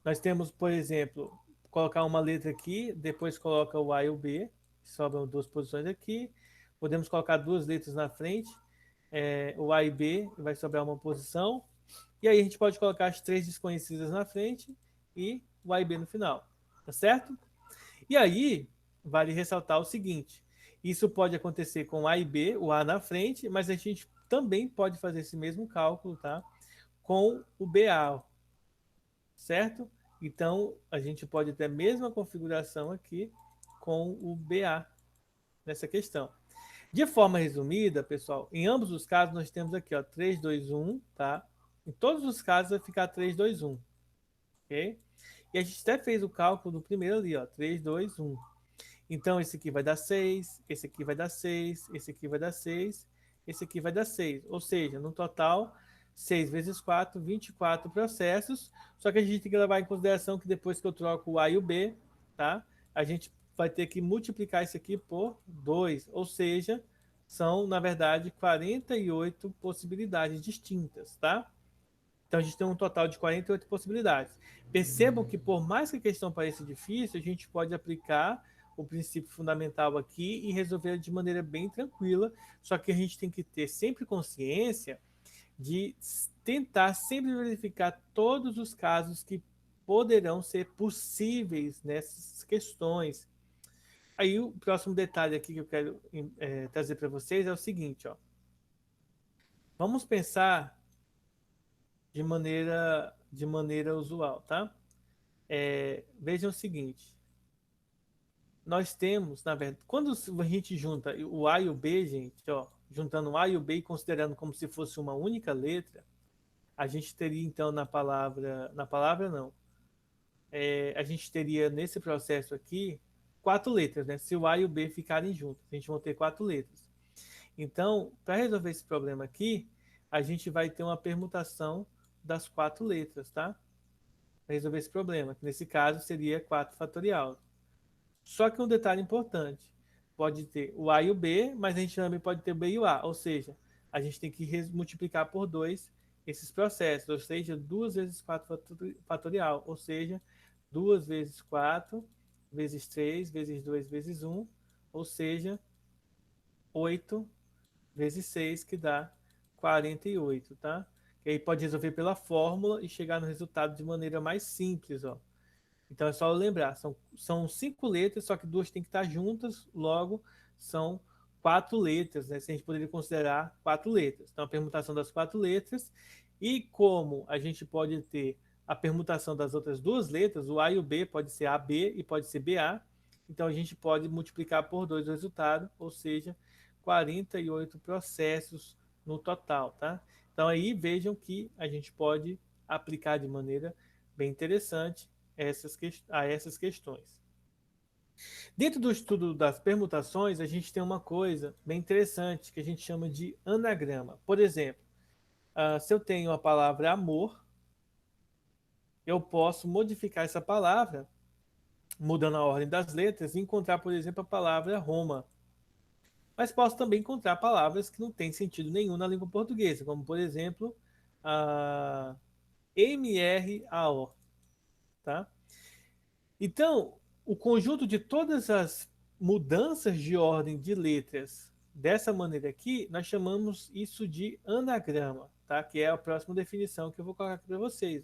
Nós temos, por exemplo, colocar uma letra aqui, depois coloca o A e o B, sobram duas posições aqui. Podemos colocar duas letras na frente, o A e B, vai sobrar uma posição. E aí a gente pode colocar as três desconhecidas na frente e o A e B no final, tá certo? E aí, vale ressaltar o seguinte, isso pode acontecer com A e B, o A na frente, mas a gente também pode fazer esse mesmo cálculo, tá? Com o BA, certo? Então, a gente pode ter a mesma configuração aqui com o BA nessa questão. De forma resumida, pessoal, em ambos os casos nós temos aqui, ó, 3, 2, 1, tá? Em todos os casos vai ficar 3, 2, 1, ok? E a gente até fez o cálculo do primeiro ali, ó, 3, 2, 1. Então, esse aqui vai dar 6, esse aqui vai dar 6, esse aqui vai dar 6, esse aqui vai dar 6. Ou seja, no total, 6 vezes 4, 24 processos. Só que a gente tem que levar em consideração que depois que eu troco o A e o B, tá? A gente vai ter que multiplicar isso aqui por 2. Ou seja, são, na verdade, 48 possibilidades distintas, tá? Então a gente tem um total de 48 possibilidades. Percebam que por mais que a questão pareça difícil, a gente pode aplicar o princípio fundamental aqui e resolver de maneira bem tranquila, só que a gente tem que ter sempre consciência de tentar sempre verificar todos os casos que poderão ser possíveis nessas questões. Aí o próximo detalhe aqui que eu quero trazer para vocês é o seguinte, ó. Vamos pensar de maneira usual, tá? Vejam o seguinte, nós temos, na verdade, quando a gente junta o A e o B, gente, ó, juntando o A e o B e considerando como se fosse uma única letra, a gente teria então na palavra não, a gente teria nesse processo aqui quatro letras, né? Se o A e o B ficarem juntos, a gente vai ter quatro letras. Então, para resolver esse problema aqui, a gente vai ter uma permutação das quatro letras, tá? Para resolver esse problema, que nesse caso seria 4 fatorial. Só que um detalhe importante, pode ter o A e o B, mas a gente também pode ter o B e o A, ou seja, a gente tem que multiplicar por 2 esses processos, ou seja, 2 vezes 4 fatorial, ou seja, 2 vezes 4 vezes 3 vezes 2 vezes 1, ou seja, 8 vezes 6, que dá 48, tá? E aí pode resolver pela fórmula e chegar no resultado de maneira mais simples, ó. Então é só lembrar, são cinco letras, só que duas têm que estar juntas, logo são quatro letras, né? Se a gente poderia considerar quatro letras. Então a permutação das quatro letras. E como a gente pode ter a permutação das outras duas letras, o A e o B pode ser AB e pode ser BA. Então a gente pode multiplicar por 2 o resultado, ou seja, 48 processos no total, tá? Então aí vejam que a gente pode aplicar de maneira bem interessante a essas questões. Dentro do estudo das permutações, a gente tem uma coisa bem interessante que a gente chama de anagrama. Por exemplo, se eu tenho a palavra amor, eu posso modificar essa palavra, mudando a ordem das letras, e encontrar, por exemplo, a palavra Roma. Mas posso também encontrar palavras que não têm sentido nenhum na língua portuguesa, como, por exemplo, a MRAO, tá? Então, o conjunto de todas as mudanças de ordem de letras dessa maneira aqui, nós chamamos isso de anagrama, tá? Que é a próxima definição que eu vou colocar aqui para vocês.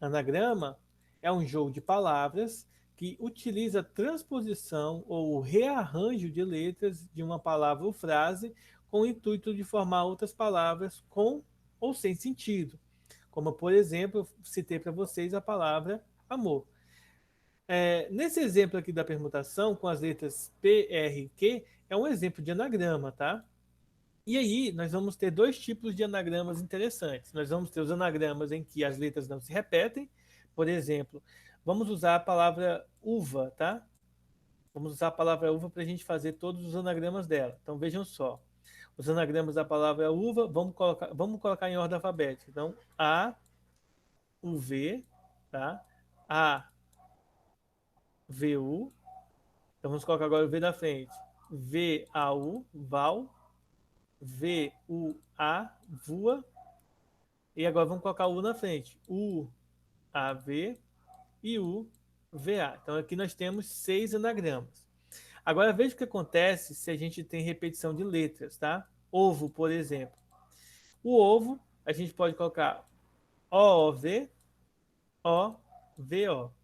Anagrama é um jogo de palavras que utiliza a transposição ou rearranjo de letras de uma palavra ou frase com o intuito de formar outras palavras com ou sem sentido. Como, por exemplo, eu citei para vocês a palavra amor. Nesse exemplo aqui da permutação, com as letras P, R e Q, é um exemplo de anagrama, tá? E aí, nós vamos ter dois tipos de anagramas interessantes. Nós vamos ter os anagramas em que as letras não se repetem. Por exemplo, vamos usar a palavra uva, tá? Vamos usar a palavra uva para a gente fazer todos os anagramas dela. Então, vejam só. Os anagramas da palavra uva, vamos colocar em ordem alfabética. Então, A, U, V, tá? A, V, U. Então, vamos colocar agora o V na frente. V, A, U, Val. V, U, A, Vua. E agora vamos colocar o U na frente. U, A, V e U, V, A. Então aqui nós temos 6 anagramas. Agora veja o que acontece se a gente tem repetição de letras, tá? Ovo, por exemplo. O ovo, a gente pode colocar OOV, OVO.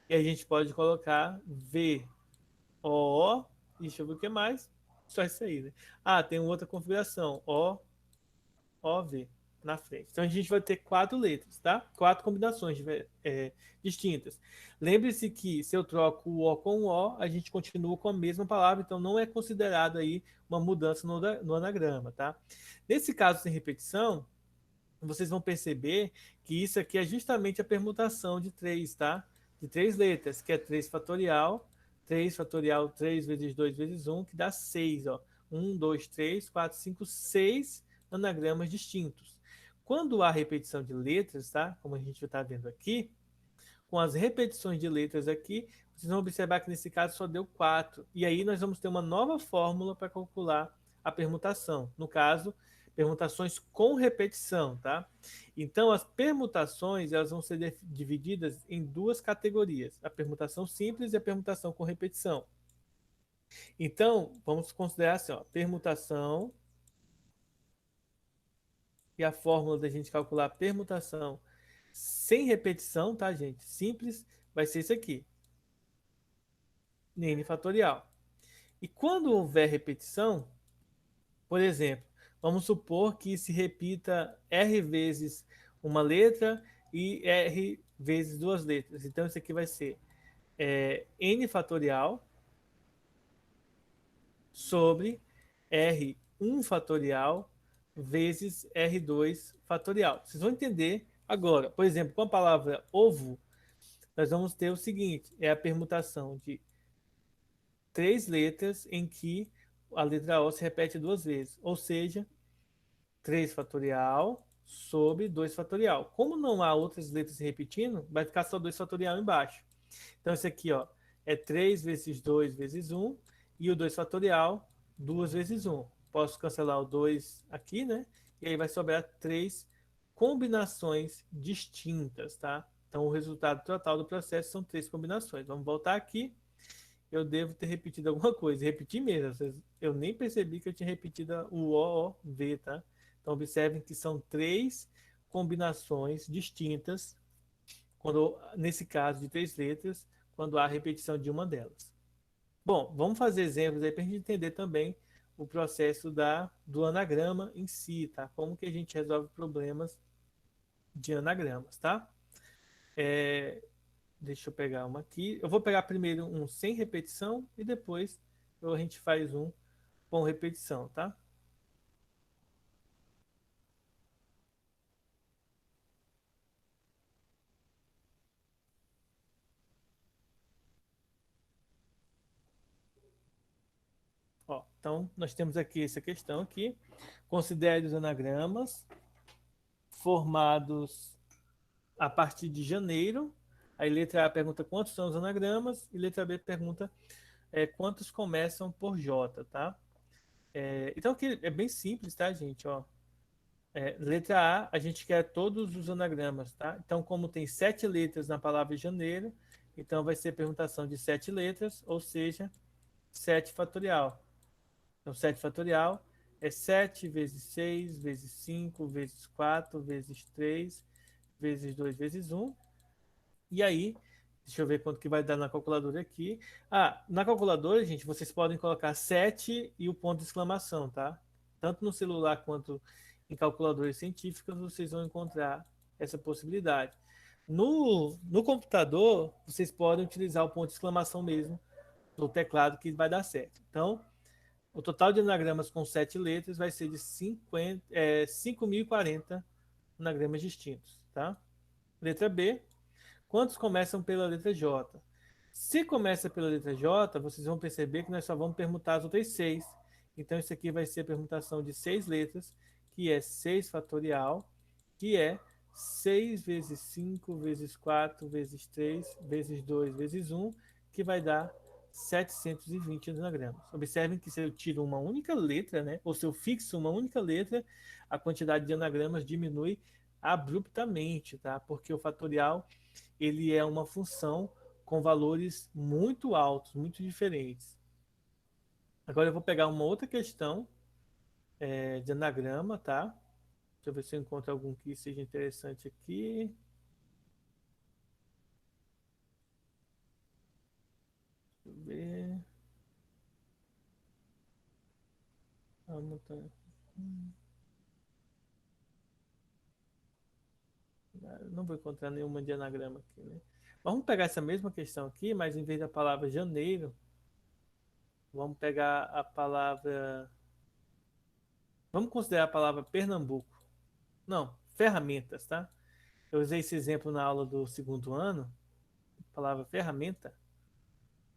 E a gente pode colocar VOO. Deixa eu ver o que mais. Só isso aí, né? Ah, tem outra configuração. OV na frente. Então a gente vai ter 4 letras, tá? 4 combinações distintas. Lembre-se que se eu troco o O com o O, a gente continua com a mesma palavra, então não é considerado aí uma mudança no anagrama, tá? Nesse caso sem repetição, vocês vão perceber que isso aqui é justamente a permutação de 3, tá? De 3 letras, que é 3 fatorial 3 vezes 2 vezes 1, que dá 6, ó. 1, 2, 3, 4, 5, 6 anagramas distintos. Quando há repetição de letras, tá? Como a gente está vendo aqui, com as repetições de letras aqui, vocês vão observar que nesse caso só deu 4. E aí nós vamos ter uma nova fórmula para calcular a permutação. No caso, permutações com repetição, tá? Então, as permutações elas vão ser divididas em duas categorias: a permutação simples e a permutação com repetição. Então, vamos considerar assim, ó, permutação, e a fórmula da gente calcular a permutação sem repetição, tá, gente? Simples, vai ser isso aqui, n fatorial. E quando houver repetição, por exemplo, vamos supor que se repita R vezes uma letra e R vezes duas letras. Então, isso aqui vai ser N fatorial sobre R1 fatorial vezes R2 fatorial. Vocês vão entender agora. Por exemplo, com a palavra ovo, nós vamos ter o seguinte, é a permutação de 3 letras em que a letra O se repete duas vezes, ou seja, 3 fatorial sobre 2 fatorial. Como não há outras letras se repetindo, vai ficar só 2 fatorial embaixo. Então, esse aqui ó, é 3 vezes 2 vezes 1, e o 2 fatorial, 2 vezes 1. Posso cancelar o 2 aqui, né? E aí vai sobrar 3 combinações distintas, tá? Então, o resultado total do processo são 3 combinações. Vamos voltar aqui. Eu devo ter repetido alguma coisa. Repeti mesmo. Eu nem percebi que eu tinha repetido o OOV, tá? Então, observem que são 3 combinações distintas, nesse caso de 3 letras, quando há repetição de uma delas. Bom, vamos fazer exemplos aí para a gente entender também o processo do anagrama em si, tá? Como que a gente resolve problemas de anagramas, tá? É, deixa eu pegar uma aqui. Eu vou pegar primeiro um sem repetição e depois a gente faz um com repetição, tá? Ó, então, nós temos aqui essa questão aqui. Considere os anagramas formados a partir de janeiro. Aí letra A pergunta quantos são os anagramas e letra B pergunta quantos começam por J, tá? Então aqui é bem simples, tá, gente? Ó, letra A gente quer todos os anagramas, tá? Então como tem 7 letras na palavra janeiro, então vai ser permutação de 7 letras, ou seja, 7 fatorial. Então 7 fatorial é 7 vezes 6 vezes 5 vezes 4 vezes 3 vezes 2 vezes um. E aí, deixa eu ver quanto que vai dar na calculadora aqui. Ah, na calculadora, gente, vocês podem colocar 7 e o ponto de exclamação, tá? Tanto no celular quanto em calculadoras científicas, vocês vão encontrar essa possibilidade. No computador, vocês podem utilizar o ponto de exclamação mesmo no teclado que vai dar certo. Então, o total de anagramas com 7 letras vai ser de 5.040 anagramas distintos, tá? Letra B, quantos começam pela letra J? Se começa pela letra J, vocês vão perceber que nós só vamos permutar as outras 6. Então, isso aqui vai ser a permutação de 6 letras, que é 6 fatorial, que é 6 vezes 5 vezes 4 vezes 3 vezes 2 vezes um, que vai dar 720 anagramas. Observem que se eu tiro uma única letra, né, ou se eu fixo uma única letra, a quantidade de anagramas diminui abruptamente, tá? Porque o fatorial ele é uma função com valores muito altos, muito diferentes. Agora eu vou pegar uma outra questão de anagrama, tá? Deixa eu ver se eu encontro algum que seja interessante aqui. Deixa eu ver. Vamos tá. Não vou encontrar nenhuma de anagrama aqui, né? Vamos pegar essa mesma questão aqui, mas em vez da palavra janeiro, vamos pegar a palavra. Vamos considerar a palavra Pernambuco. Não, ferramentas, tá? Eu usei esse exemplo na aula do segundo ano. A palavra ferramenta.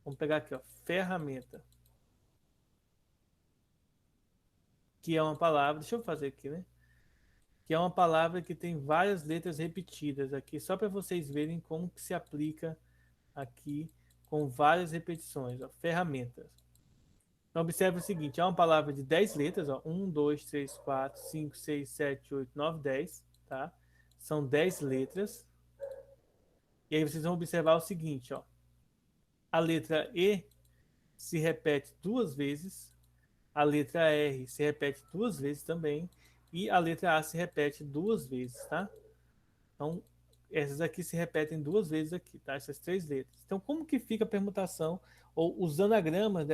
Vamos pegar aqui, ó, ferramenta, que é uma palavra, deixa eu fazer aqui, né? Que é uma palavra que tem várias letras repetidas aqui, só para vocês verem como que se aplica aqui com várias repetições, ó, ferramentas. Então observe o seguinte, é uma palavra de 10 letras, ó, 1, 2, 3, 4, 5, 6, 7, 8, 9, 10, tá? São 10 letras. E aí vocês vão observar o seguinte, ó, a letra E se repete 2 vezes, a letra R se repete 2 vezes também. E a letra A se repete 2 vezes, tá? Então, essas aqui se repetem 2 vezes aqui, tá? Essas 3 letras. Então, como que fica a permutação ou os anagramas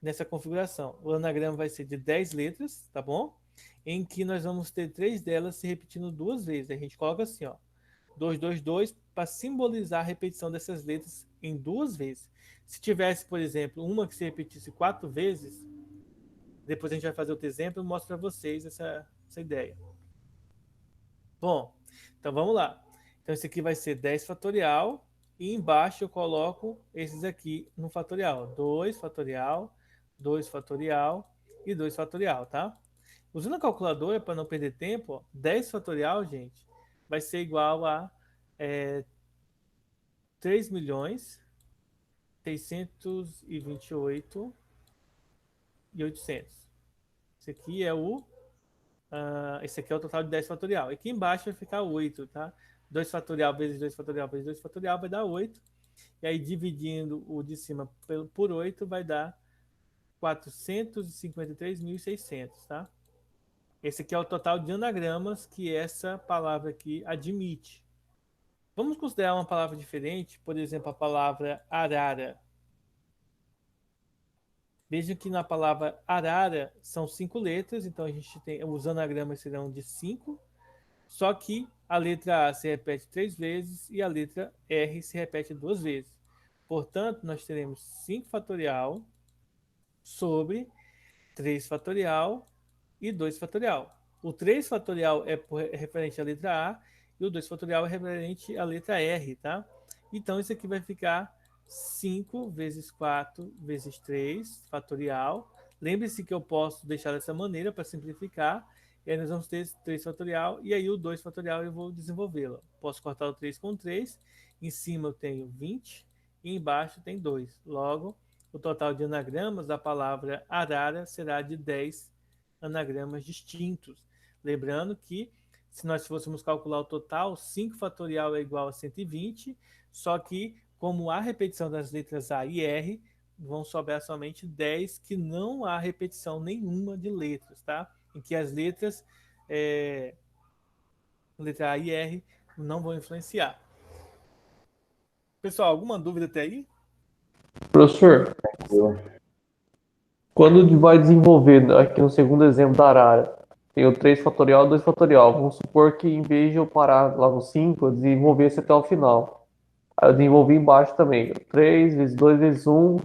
nessa configuração? O anagrama vai ser de 10 letras, tá bom? Em que nós vamos ter 3 delas se repetindo 2 vezes. A gente coloca assim, ó. 222 para simbolizar a repetição dessas letras em 2 vezes. Se tivesse, por exemplo, uma que se repetisse 4 vezes, depois a gente vai fazer outro exemplo e mostro para vocês essa ideia. Bom, então vamos lá. Então esse aqui vai ser 10 fatorial e embaixo eu coloco esses aqui no fatorial. 2 fatorial, 2 fatorial e 2 fatorial, tá? Usando a calculadora para não perder tempo, ó, 10 fatorial, gente, vai ser igual a 3 milhões 628 e 800. Esse aqui é esse aqui é o total de 10 fatorial. E aqui embaixo vai ficar 8, tá? 2 fatorial vezes 2 fatorial vezes 2 fatorial vai dar 8. E aí, dividindo o de cima por 8, vai dar 453.600, tá? Esse aqui é o total de anagramas que essa palavra aqui admite. Vamos considerar uma palavra diferente, por exemplo, a palavra arara. Veja que na palavra arara são 5 letras, então a gente tem os anagramas serão de 5. Só que a letra A se repete 3 vezes e a letra R se repete 2 vezes. Portanto, nós teremos 5 fatorial sobre 3 fatorial e 2 fatorial. O 3 fatorial é referente à letra A e o 2 fatorial é referente à letra R, tá? Então, isso aqui vai ficar 5 vezes 4 vezes 3 fatorial. Lembre-se que eu posso deixar dessa maneira para simplificar. E aí nós vamos ter 3 fatorial e aí o 2 fatorial eu vou desenvolvê-lo. Posso cortar o 3 com 3. Em cima eu tenho 20 e embaixo tem 2. Logo, o total de anagramas da palavra arara será de 10 anagramas distintos. Lembrando que, se nós fôssemos calcular o total, 5 fatorial é igual a 120, só que, como há repetição das letras A e R, vão sobrar somente 10, que não há repetição nenhuma de letras, tá? Em que as letras, letra A e R, não vão influenciar. Pessoal, alguma dúvida até aí? Professor, quando vai desenvolver aqui no segundo exemplo da arara, tem o 3 fatorial e o 2 fatorial. Vamos supor que em vez de eu parar lá no 5, eu desenvolvesse até o final. Aí eu desenvolvi embaixo também. 3 vezes 2 vezes um.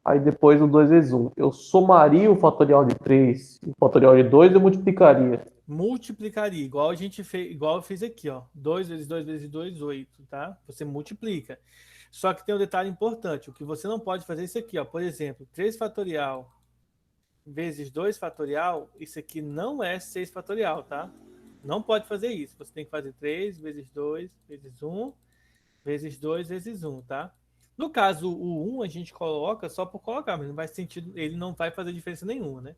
Aí depois o 2 vezes um. Eu somaria o fatorial de 3 e o fatorial de 2 eu multiplicaria. Multiplicaria, igual a gente fez, igual eu fiz aqui, ó. 2 vezes 2 vezes 2, 8, tá? Você multiplica. Só que tem um detalhe importante, o que você não pode fazer é isso aqui, ó. Por exemplo, 3 fatorial vezes 2 fatorial, isso aqui não é 6 fatorial, tá? Não pode fazer isso. Você tem que fazer 3 vezes 2 vezes um vezes 2 vezes um, tá? No caso, o um a gente coloca só por colocar, mas não vai sentido, ele não vai fazer diferença nenhuma, né?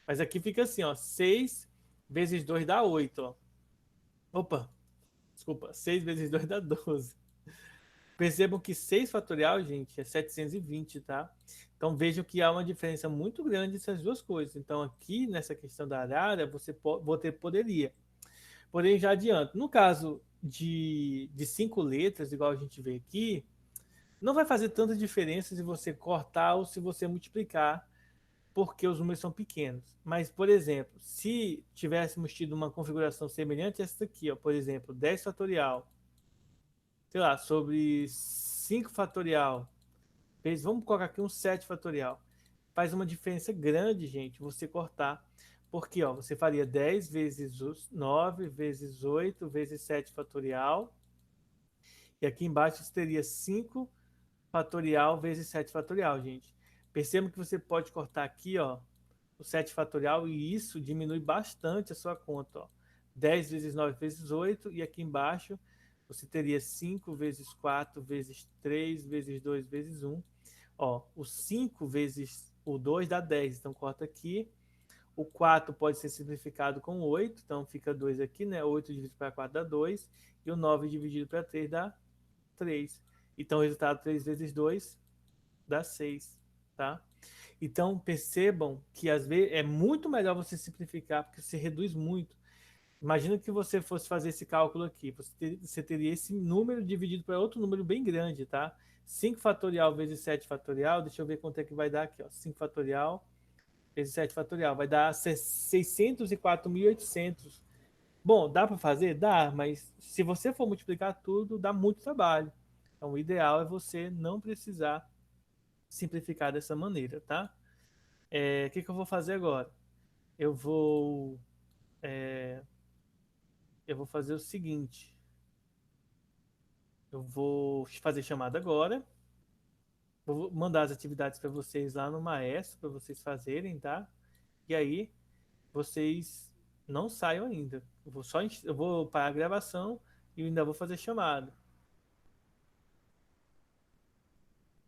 Mas aqui fica assim, ó, 6 vezes 2 dá 8, ó. Opa, desculpa, 6 vezes 2 dá 12. Percebam que 6 fatorial, gente, é 720, tá? Então vejam que há uma diferença muito grande essas duas coisas. Então aqui nessa questão da arara, você poderia. Porém, já adianto, no caso de 5 letras, igual a gente vê aqui, não vai fazer tanta diferença se você cortar ou se você multiplicar, porque os números são pequenos. Mas, por exemplo, se tivéssemos tido uma configuração semelhante a essa aqui, ó, por exemplo, 10 fatorial, sei lá, sobre 5 fatorial, vamos colocar aqui um 7 fatorial. Faz uma diferença grande, gente, você cortar. Porque ó, você faria 10 vezes 9 vezes 8 vezes 7 fatorial. E aqui embaixo você teria 5 fatorial vezes 7 fatorial, gente. Perceba que você pode cortar aqui, ó, o 7 fatorial e isso diminui bastante a sua conta, ó. 10 vezes 9 vezes 8 e aqui embaixo você teria 5 vezes 4 vezes 3 vezes 2 vezes um. Ó, o 5 vezes o 2 dá 10, então corta aqui. O 4 pode ser simplificado com 8, então fica 2 aqui, né? 8 dividido para 4 dá 2 e o 9 dividido para 3 dá 3. Então o resultado 3 vezes 2 dá 6, tá? Então percebam que às vezes é muito melhor você simplificar, porque você reduz muito. Imagina que você fosse fazer esse cálculo aqui, você teria esse número dividido para outro número bem grande, tá? 5 fatorial vezes 7 fatorial, deixa eu ver quanto é que vai dar aqui, ó. 5 fatorial vezes 7 fatorial, vai dar 604.800. Bom, dá para fazer? Dá, mas se você for multiplicar tudo, dá muito trabalho. Então, o ideal é você não precisar simplificar dessa maneira, tá? O que eu vou fazer agora? Eu vou, é, eu vou fazer o seguinte. Eu vou fazer chamada agora. Vou mandar as atividades para vocês lá no Maestro, para vocês fazerem, tá? E aí, vocês não saiam ainda. Eu vou parar a gravação e ainda vou fazer chamada.